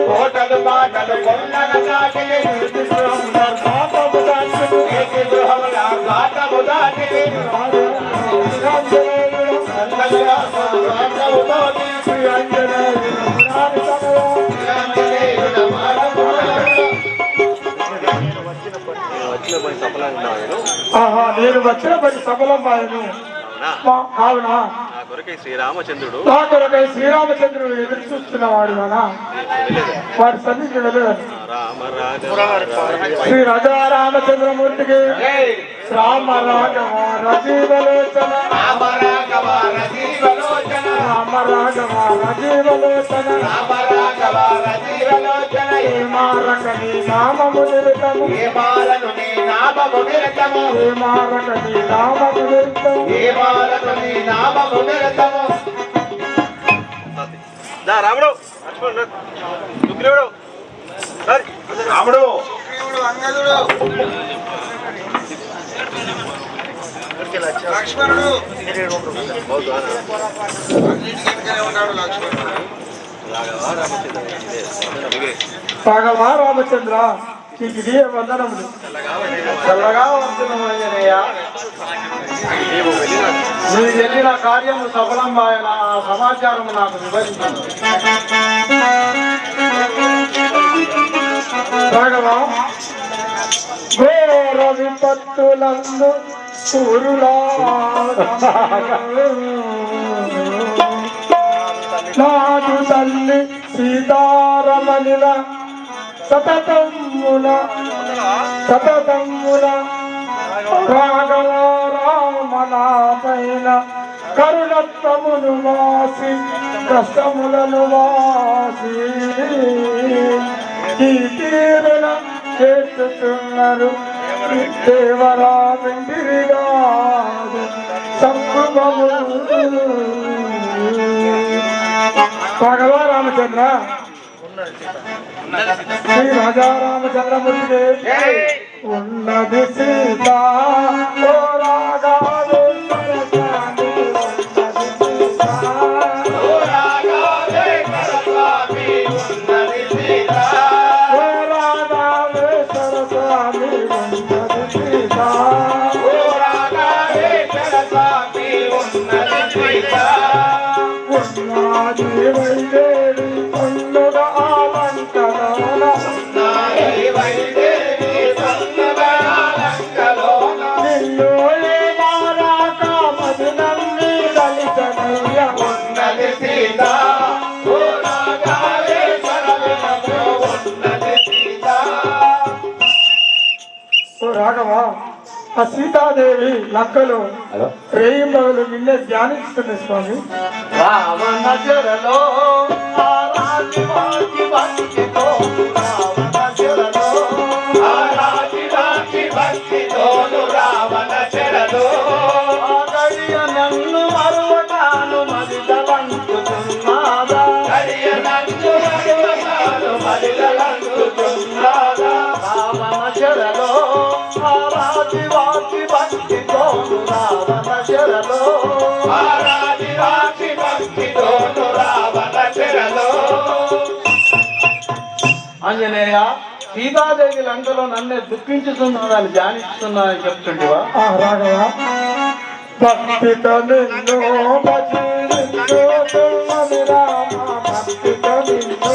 కోటలు బాటలు కొల్లన దాటిని ఘాటము దాటిని నేను వచ్చిన పని సఫలం ఆయను. కావున శ్రీరామచంద్రుడు నా కొరకై శ్రీరామచంద్రుడు ఎదురు చూస్తున్నవాడు నానా, వారి సన్నిధికి వెళ్ళాను. శ్రీ రాజా రామచంద్రమూర్తికి రామ రాఘవ రజీవలోచన, రామ రాఘవ రజీవలోచన, రామ రాఘవ రజీవలోచన, రామ రాఘవ మారక నీ నామము నిరతము ఏ మాలను నీ నామము నిరతము ఏ మారక నీ నామము నిరతము ఏ మాలను నీ నామము నిరతము దా రాముడు లక్ష్మణుడు సుగ్రీవుడు సరే రాముడు అంగదుడు లక్ష్మణుడు అన్నిటికీ ఉన్నాడు లక్ష్మణుడు భగవా రామచంద్ర నీకు ఇదే వందనములు. చల్లగా వస్తున్నాం ఆంజనేయ. మీరు వెళ్ళిన కార్యము సఫలమైన ఆ సమాచారం నాకు వివరించండి. భగవా ఘోర విపత్తులందు సురులా నాదు తల్లి సీతారమణిల సతతమ్ముల రాఘవ రామనా పైన కరుణత్వమును వాసి కష్టములను వాసి ఈ తీరున చేస్తున్నారు దేవరా వెండిరిగా సంభవము భగవా రామచంద్ర శ్రీ రాజా రామచంద్రమూర్తికి ఉన్నది సీత ఓ రాఘవేశ్వర స్వామి ఉన్నది సీత ఓ రాఘవేశ్వర స్వామి ఉన్నది సీత ఓ రాఘవేశ్వర స్వామి ఉన్నది సీత ఉన్నది వైదేవి పండుగ ఆలంకరణ నిన్ను ఏ మారాక మదినమ్మి దళితనయ్య ఉన్నది సీత ఓ రాఘవేశ్వర ఉన్నది సీత. ఓ రాఘవ, ఆ సీతాదేవి లక్కలు రేయి మగలు నిన్నే ధ్యానిస్తుంది స్వామి. రావణ చెరలో ఆ రాజి వాటి భక్తితో రావణ చెరలో ఆ రాజి వాటి భక్తితోను రావణ చెరలో ఆ గడియ నన్ను మరువటాను మరిదలంటుతున్నాదా గడియ నన్ను మరువటాను మరిదలంటుతున్నాదా రావణ చెరలో ఆ రాజి వాటి భక్తితోను రావణ చెరలో ఆ రాజి వాటి భక్తితోను రావణ చెరలో. ఆంజనేయ, సీతాదేవి లంకలో నన్నే దుఃఖించుతున్నానని ధ్యానిస్తున్నానని చెప్తుంటివా? రాఘవ, భక్తితో నిన్ను భజించుతున్నది రామ, భక్తితో నిన్ను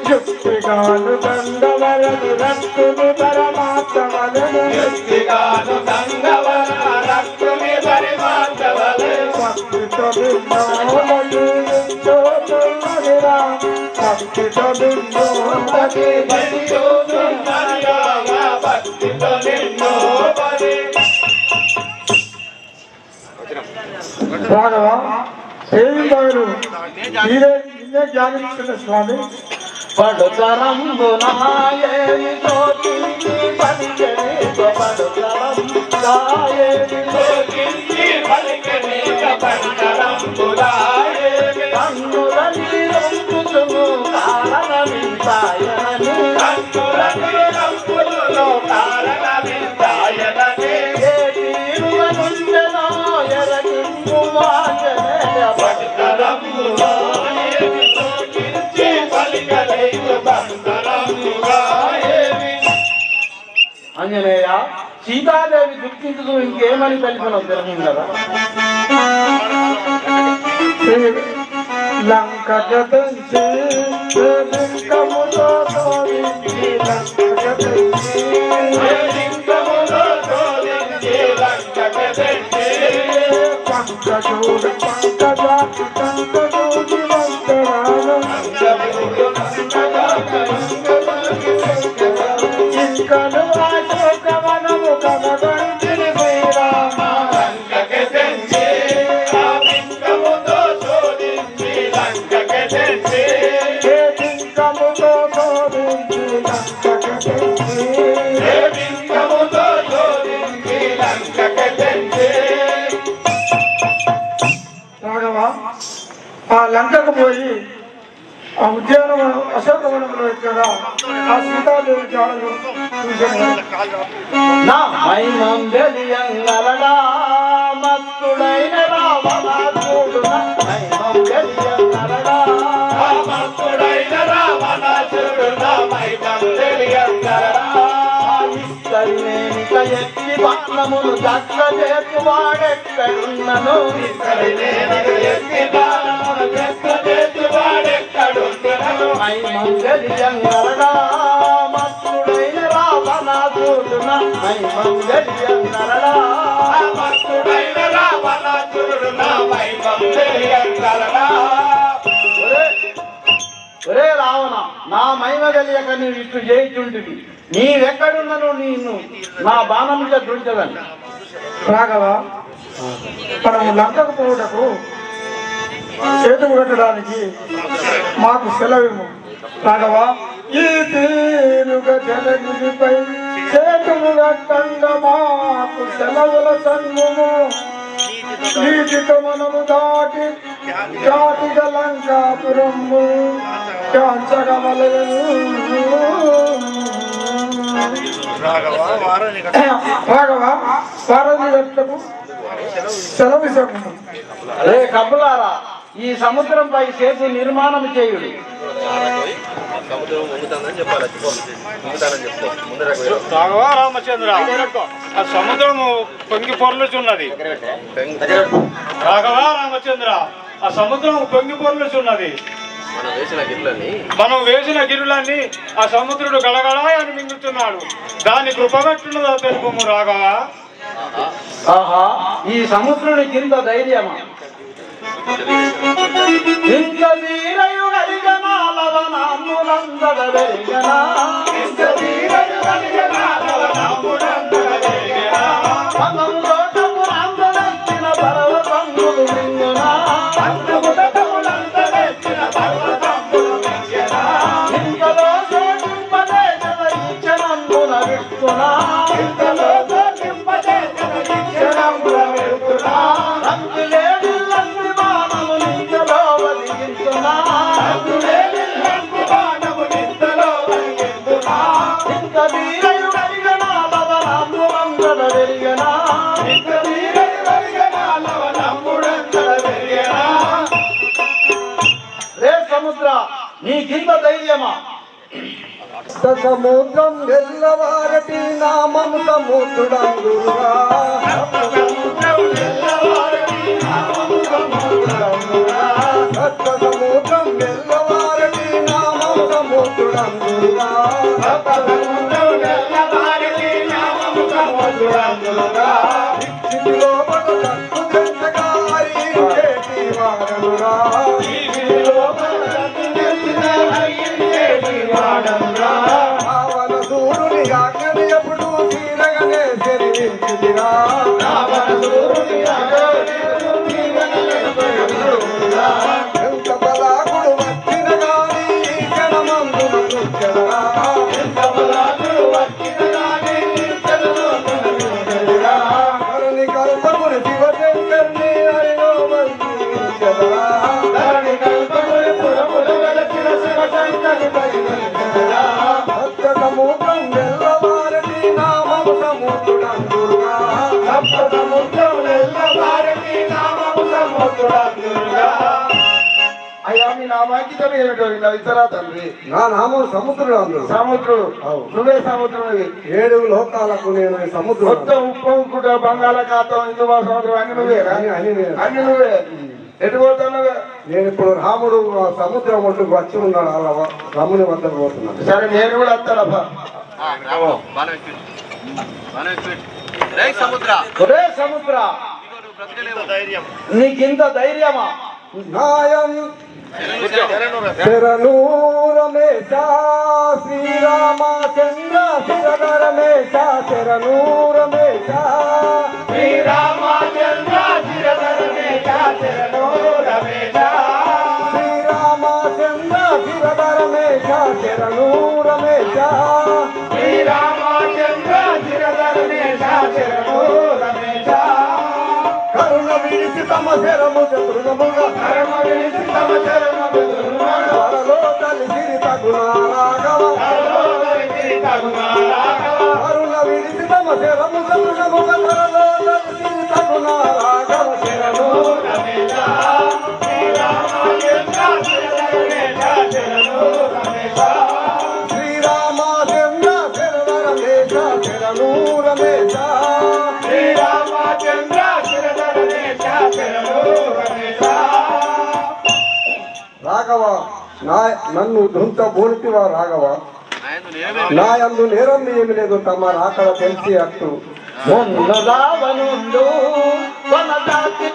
యుక్తిగాను గంగవరను రక్తుని పరమాత్మలను భక్తితో నిన్ను భజించుతున్నది రామ, భక్తితో నిన్ను రాఘవ, ఏమి బాగులు మీరే నిన్నే ధ్యానిస్తున్న స్వామి. పడుతరంబునాయేవి సోకించి పలికెనేక పడుతరంబునాయేవి సోకించి పలికెనేక పడుతరంబునాయేవి కన్నులని రంపుతును కారణమింతాయనని కన్నులని రంపుతును కారణమింతాయనని ఏ తీరువ నుండెనో ఎరగింపు మాంజనేయ పడుతరంబునాయేవి సోకించి ఆంజనేయ, సీతాదేవి దుఃఖించదు ఇంకేమని తెలిపడం జరిగింది కదా. లంక తెంచి లింగముతో తోడించి లంక తెంచి పంకజూడు పంకజాతి పంకజూడి వంకరాలు ఇంకను అశోకవనము కమగంటిని శ్రీరామ ఆ లంకకు పోయి ఆ ఉద్యానవనం అశోకవనంలో ఇక్కడ ఆ సీతాదేవి జాడలు చూశాను. నా మైమం వెలియంగలడా మత్తుడైన రావణాసురుడు నా మైమం వెలియంగలడా మత్తుడైన రావణాసురుడు నా మైమం వెలియంగలడా ఇస్తరినేమిక ఎత్తి బాణములు దక్క చేతు వాడెక్కడున్నను ఇస్తరినేమిక ఎత్తి బాణములు దక్క చేతు వాడెక్కడున్నను మైమం వెలియంగలడా మత్తుడైన రావణాసురుడు నా మైమం వెలియంగలడా మత్తుడైన రావణాసురుడు నా మైమం వెలియంగలడా. ఒరే రావణ, నా మహిమ తెలియక నీవు ఇట్లు చేయుచుంటివి. నీవెక్కడున్నను నిన్ను నా బాణంగా దృంచదని. రాఘవ, మనము లంకకు పోవుటకు చేతులు కట్టడానికి మాకు సెలవు రాఘవ. ఈ తీరుగా జలగిరిపై చేతులు కట్టండ మాకు సెలవుల సంగము. నీటితో మనము దాటి జాతిగా లంకాపురము కాంచగమలను. రాఘవ, వారధి గట్లకు సెలవు ఇవ్వకుండా. రే కబులారా, ఈ సముద్రంపై సేతు నిర్మాణం చేయుడు. రాఘవ రామచంద్ర, ఆ సముద్రము పొంగి పొర్లుచున్నది. రాఘవ రామచంద్ర, ఆ సముద్రం పొంగి పొర్లుచున్నది. మనం వేసిన గిరులన్నీ ఆ సముద్రుడు గడగడా అని మింగుతున్నాడు. దాని కృపగట్టున్నదో తెలుపు రాఘవ. ఆహా, ఈ సముద్రుని కింద ధైర్యమా? ఇంత వీరయు గలిగనా లవణాములందడ వెలిగనా. ఇంత వీరయు గలిగనా లవణాములందడ వెలిగనా. పందములోటములందడెత్తిన పర్వతములు మింగనా. పందములోటములందడెత్తిన పర్వతములు మింగనా. ఇంతలో సోటింపదే జల ఈ క్షణమున విట్టునా. ఇంతలో సోటింపదే జల ఈ క్షణమున విట్టునా. రంగులేని లంది బాణము నిందలో వదిలించునా. రంగులేని లంది బాణము నిందలో వదిలించునా. ఇంత వీరయు కలిగనా లవణాములందడ వెలిగనా. ఇంత వీరయు కలిగనా లవణాములందడ వెలిగనా. రే సముద్ర, నీ కింద ధైర్యమా? సముద్రం ఎల్లవారటి నామం సముద్రుడందుగా. సప్త సముద్రం ఎల్లవారటి నామం సముద్రుడందుగా. ఇచ్చిలో మన తక్కు చెంచగా హరించేటి వాడనురా. రావణ సూరుని ఆజ్ఞని ఎప్పుడు తీరగనే చెరివించిదిరా. ఎంత బలాకుడు వచ్చిన గాని ఈ క్షణమందున కృత్యరా. కరుని కల్పముని శివశంకర్ని హరిలో వందించెదరా. భక్త సముద్రం ఎల్లవారటి నామం సముద్రుడందుగా. అయ్యా, మీ నామాంకితం ఏమిటో ఇలా ఇతరా తండ్రి? నా నామం సముద్రుడు. సముద్రుడు, నువ్వే సముద్రుడివి. 7 లోకాలకు నేను సముద్రం. మొత్తం ఉప్పు ఉక్కుట బంగాళాఖాతం హిందూ సముద్రం అన్ని నువ్వే. అన్ని నువ్వే. ఎటు పోతున్నావే? నేను ఇప్పుడు రాముడు ఆ సముద్రం ఒడ్డుకు వచ్చి ఉన్నాడు. అలా రాముని వద్దకు పోతున్నాను. సరే, నేను కూడా వస్తానబ్బా. ఒరే సముద్ర, నీకింత ధైర్యమా? నాయం శరణు రమేశ శ్రీరామచంద్ర శిరధర రమేశ. శరణు రమేశ శ్రీరామచంద్ర శిరధర రమేశ. శరణు రమేశ. శ్రీరామచంద్ర శిరధర రమేశ. శరణు రమేశ. శ్రీరామచంద్ర శిరధర రమేశ. శరణు రమేశ. కరుణ విడిసి తమ శర శరము చతుర్గముగా త్వరలో కలిసిరి తగునా రాఘవ అరుణ విడిసి తమ శరము చతుర్గముగా త్వరలో కలిసిరి తగునా రాఘవ శరణు శ్రీరామచంద్ర శరణ రమేశ శరణు రమేశ రాఘవ నన్ను ధృంత బోల్తివా రాఘవ నా యందు నేరం ఏమి లేదు తమ రాకడ తెలిసి అట్టు మొన్న రావణుండు వనజాతి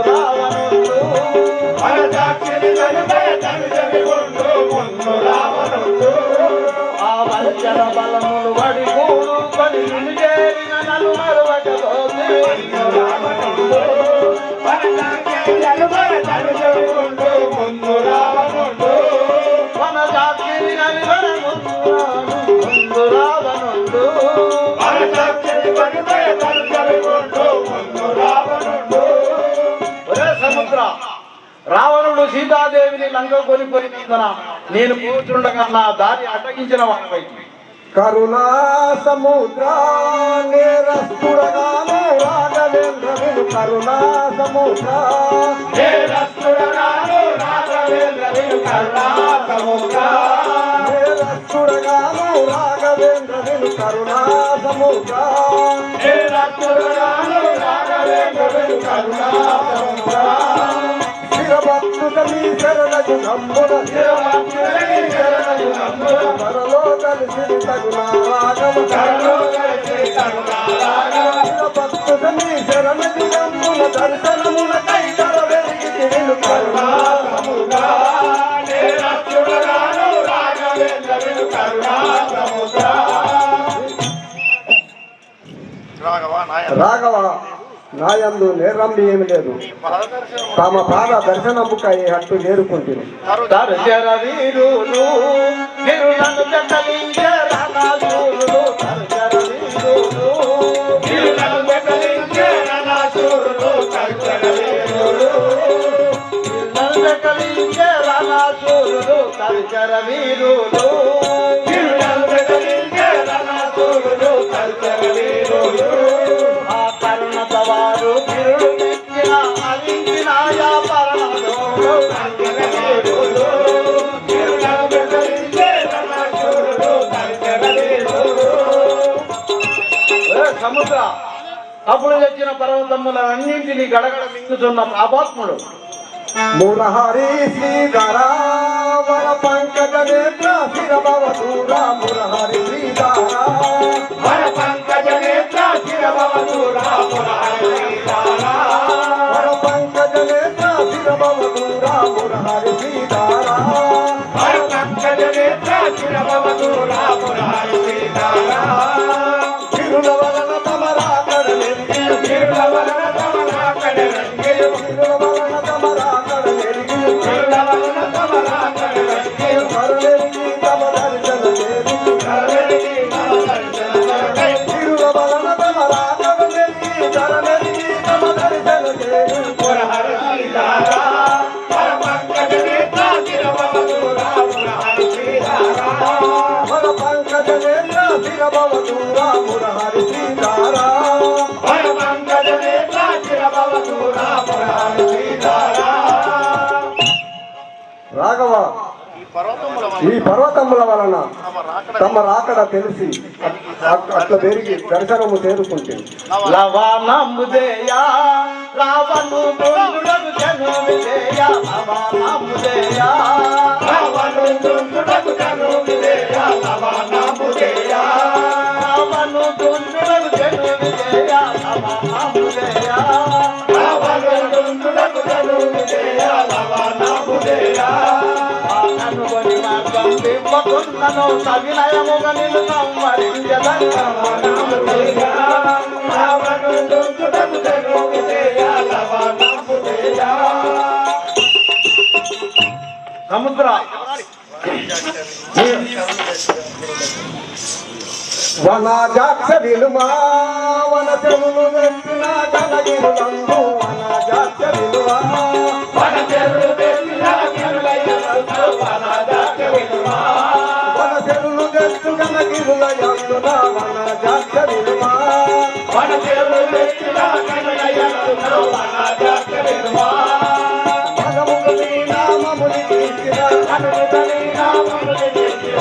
రావణుండు ఆ వల్చర బలములు వడి కూడు పని చేరిన నన్ను మరవకపోతే సముద్ర రావణుడు సీతాదేవిని లంక కొనిపోయినందున నేను కూర్చుండగా నా దారి అడ్డగించిన వాడిపైకి కరుణా సముద్ర నేరస్తుడగాను రాఘవేంద్రవిను కరుణా సముద్ర నేరస్తుడగాను రాఘవేంద్రవిను కరుణా సముద్ర నేరస్తుడగాను రాఘవేంద్రవిను కరుణా సముద్ర నేరస్తుడగాను రాఘవేంద్రవిను కరుణా సముద్ర శిరభక్తు సమీ శరణు నమ్మున శిరభక్తులని శరణు నమ్మున త్వరలో కలిసి తగునా రాఘవ శిరభక్తు సమీ శరణు నమ్మున దర్శనమున కైతర వెలిగి తిరిగి కరుణా సముద్ర నేరస్తుడగాను రాఘవేంద్రవిను కరుణా సముద్ర రాఘవ నాయందు నేరం ఏమి లేదు తమ పాద దర్శనముకై హట్టు చేరుకుంటుంది దర్శన వీరులు గిరులను జటలించే రణాసూరులు దర్శన వీరులు గిరులను జటలించే రణాసూరులు దర్శన వీరులు గిరులను జటలించే రణాసూరులు దర్శన వీరులు గిరులను జటలించే రణాసూరులు దర్శన వీరులు వారు తిరుడు మెచ్చిన అలించిన సముద్ర అప్పుడు తెచ్చిన పర్వతములన్నింటినీ గడగడ మింగుతున్న పాపాత్ముడు మురహరి శ్రీధరా వర పంకజ నేత్ర శిరభవదూరా మురహరి శ్రీధరా వర పంకజ నేత్ర శిరభవదూరా మురహరి శ్రీధరా వర పంకజ నేత్ర శిరభవదూరా మురహరి శ్రీధరా వర పంకజ నేత్ర శిరభవదూరా మురహరి శ్రీధరా తిరుల వలన తమరా కడలెంగి తిరుల వలన తమరా కడలెంగి తిరుల వలన తమరా కడలెంగి తిరుల వలన తమరా కడలెంగి కడలెంగి తమ దర్శన చేరి కడలెంగి తమ దర్శన చేరి తిరుల వలన తమరా కడలెంగి కడలెంగి తమ దర్శన చేరి మురహరి శ్రీధరా వర పంకజ నేత్ర శిరభవదూరా మురహరి శ్రీధరా వర పంకజ నేత్ర శిరభవదూరా మురహరి శ్రీధరా వర పంకజ నేత్ర శిరభవదూరా మురహరి శ్రీధరా రాఘవ ఈ పర్వతముల వలన తమ రాకడ తెలిసి అట్లా పెరిగి దర్శనము చేరుకుంటుంది లవణముదేయా రావణు దొందుడగు జనుమిదేయా లవణముదేయా రావణు దొందుడగు జనుమిదేయా లవణముదేయా రావణు దొందుడగు జనుమిదేయా లవణముదేయా రావణు దొందుడగు జనుమిదేయా లవణముదేయా అనుకొని మార్గం విప్పకున్నను సవినయముగా నిన్ను నమ్మరించదన్నముదేయా రావణు దొందుడగు జనుమిదేయా లవణముదేయా సముద్ర వనజాక్ష విలుమా వనచెరులు తెచ్చిన కనగిరులందు వనజాక్ష విలుమా వనచెరులు తెచ్చిన కనగిరులందు వనజాక్ష విలుమా వనచెరులు తెచ్చు కనగిరులందున వనజాక్ష విలుమా వనచెరులు తెచ్చిన కనగిరులందు వనజాక్ష విలుమా మనముగని నామముని కీర్తిన మనముగని నామముని కీర్తిన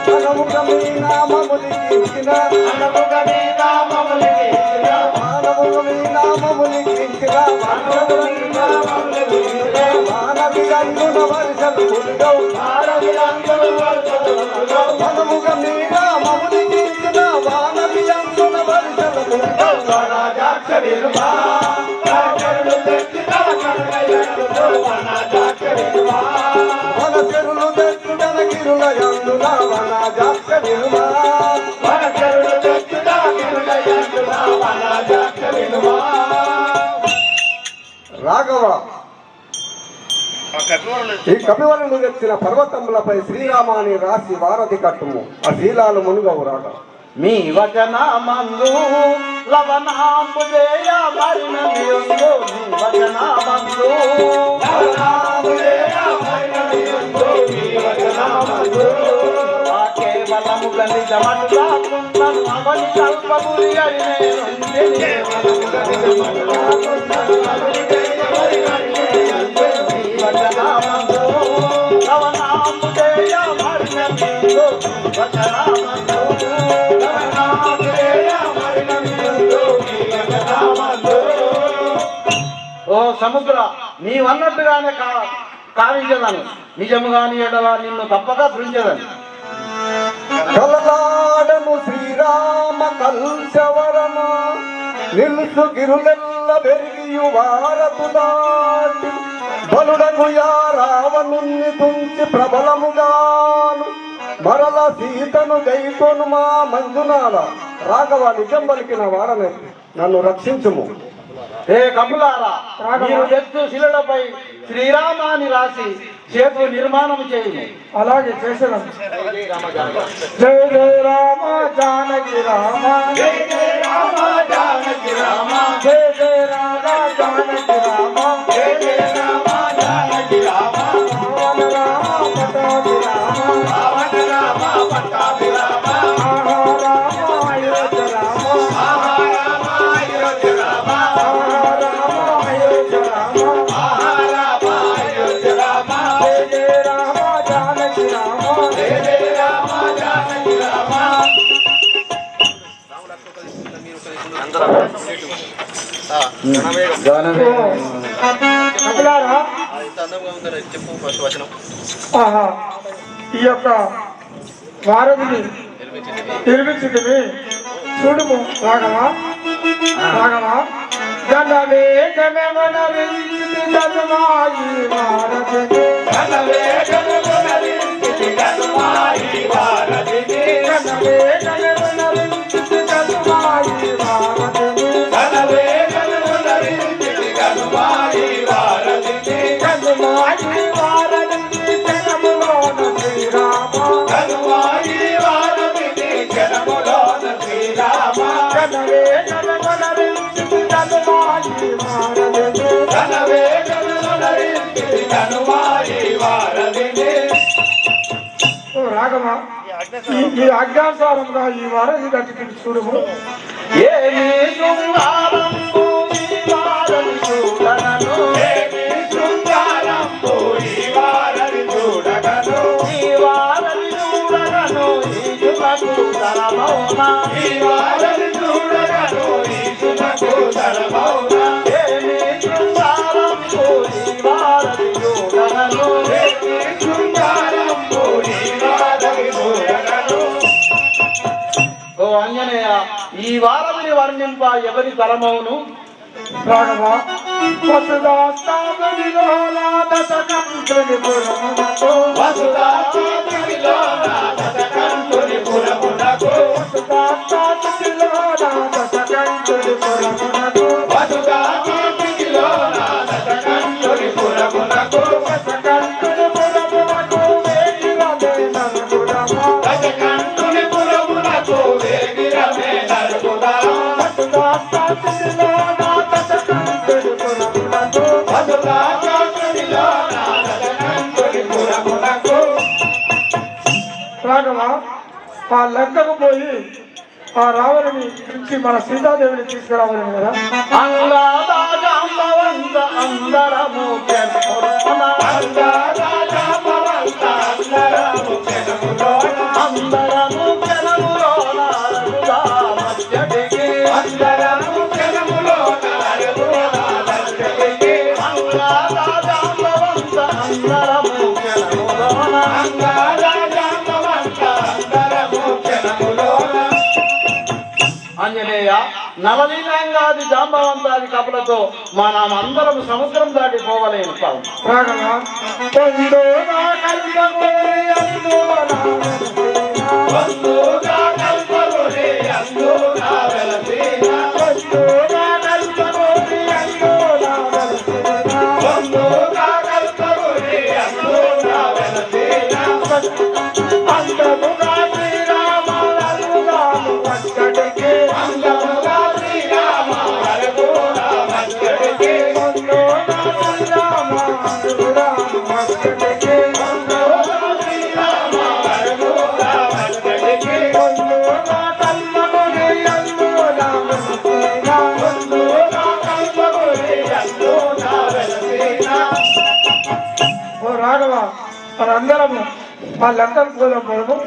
మనముగని నామముని కీర్తిన మనముగని నామముని కీర్తిన మనముగని నామముని కీర్తిన మనముగని నామముని కీర్తిన మానవియందున వర్షలు కురుగౌ మానవియందున వర్షలు కురుగౌ మనముగని నామముని కీర్తిన మానవియందున వర్షలు కురుగౌ వనజాక్ష విలుమా వనచెరులు తెచ్చిన కనగిరులందు వనజాక్ష విలుమా వనచెరులు తెచ్చు కనగిరులందున వనజాక్ష విలుమా వనచెరులు తెచ్చు కనగిరులందున వనజాక్ష విలుమా. రాఘవ ఈ కపివలను తెచ్చిన పర్వతములపై శ్రీరామాని రాసి వారధి కట్టుము ఆ శీలాలు మునుగవు రాఘవ. మీ వచనమందు లవణాంబుదేయ మరినమియుందు మీ వచనమందు లవణాంబుదేయ మరినమియుందు మీ వచనమందు కేవలము గణితమటుగా కుండను అవని కల్పమురి అని నేనుంది కేవలము గణితమటుగా కుండను అవని కల్పమురి అని నేనుంది మీ వచనమందు లవణాంబుదేయ మరినమియుందు మీ వచనమందు. ఓ సముద్ర నీవన్నట్టుగానే కావించదను నిజముగాని ఎడల నిన్ను తప్పక ధృంచదను. కలలాడము శ్రీరామ కల్సవరమ నిలుసు గిరులెల్ల బెరిగియు వారపు దాటి బలుడకు యా రావణుణ్ణి తుంచి ప్రబలముగాను మరల సీతను గైకొను మా మంజునాల రాఘవ నిజం పలికిన వాడనే నన్ను రక్షించుము. హే కపులారా మీరు ఎత్తు శిలలపై శ్రీరామాని రాసి చేతు నిర్మాణం చేయుము. అలాగే చేసిన జయ జయ రామ జానకి రామ జయ జయ రామ జానకి రామ జయ జయ రామ జానకి రామ జయ జయ రామ జానకి రామ రామ రామ పటాభి రామ రావణ రామ పట్టాభి రామ రామ అయోధ్య రామ రామ అయోధ్య రామ రామ అయోధ్య రామ రామ అయోధ్య రామ జయ జయ రామ జానకి రామ జయ జయ రామ జానకి రామ. కపిలారా ఆహా ఈ యొక్క వారధిని నిర్మించింది చూడుము రాఘవా రాఘవా గణవే గణవనరించితి గణమాయి వారధిని గణవే గణవనరించితి గణమాయి వారధిని గణవే గణవనరించితి గణమాయి వారధిని గణవే గణవనరించితి గణమాయి వారధిని గణమాయి వారధిని జనములోన శ్రీరామ గణమాయి వారధిని జనములోన శ్రీరామ గణవే గణవనరించితి గణమాయి వారధిని గణవే గణవనరించితి గణమాయి వారధిని. ఓ రాఘవ ఈ ఆజ్ఞానుసారంగా ఈ వారధి కట్టి చూడము. ఏమి శృంగారంబు ఈ వారధి చూడగను ఏమి శృంగారంబు ఈ వారధి చూడగను ఈ వారధి చూడగను ఈశునకు తరమౌనా ఈ వారధి చూడగను ఈశునకు తరమౌనా ఏమి శృంగారంబు ఈ వారధి చూడగను ఏమి శృంగారంబు ఈ వారధి చూడగను. ఓ అంజనేయ ఈ వారధిని వర్ణింప ఎవరి తరమౌను రాఘవ వసుదాస్తాగదిలో దశకంఠుని పురమునకు వసుదాస్తాగదిలో దశకంఠుని పురమునకు వసుదాస్తాగదిలో దశకంఠుని పురమునకు వసుదాస్తాగదిలో దశకంఠుని పురమునకు దశకంఠుని పురమునకు వేగిరదే నలుగురమ దశకంఠుని పురమునకు రాఘవ ఆ లంకకు పోయి ఆ రావణుని నుంచి మన సీతాదేవిని తీసుకురావాలని కదా. అంగాదాజాంబవంత అందరము జనములోన అంగాదాజాంబవంత అందరము జనములోన అందరము జనములోన అరుగుదా మధ్యటికి అందరము జనములోన అరుగుదా మధ్యటికి అంగాదాజాంబవంత అందరము జనములోన అంగాదాజాంబవంత అందరము జనములోన ఆంజనేయ నవలీలాంగాది జాంబవంతాది కపులతో మనమందరం సముద్రం దాటి పోవలేను రాఘవ పొందోగా కల్పగోరి అందునా బంధుగా కల్పగోరి అందునా వెలసేన పొందోగా కల్పగోరి అందునా బంధుగా కల్పగోరి అందునా వెలసేన అందముగా శ్రీరామ అరుగుదాము అక్కడికి అందముగా శ్రీరామ అరుగుదా మధ్యటికి పొందోగా శ్రీరామ అరుగుదాము అక్కడికి బంధుగా శ్రీరామ అరుగుదా మధ్యటికి పొందోగా కల్పగోరి అందునా వెలసేన బంధుగా కల్పగోరి అందునా వెలసేన ఓ రాఘవ మనందరము ఆ లంకకు పోదాం.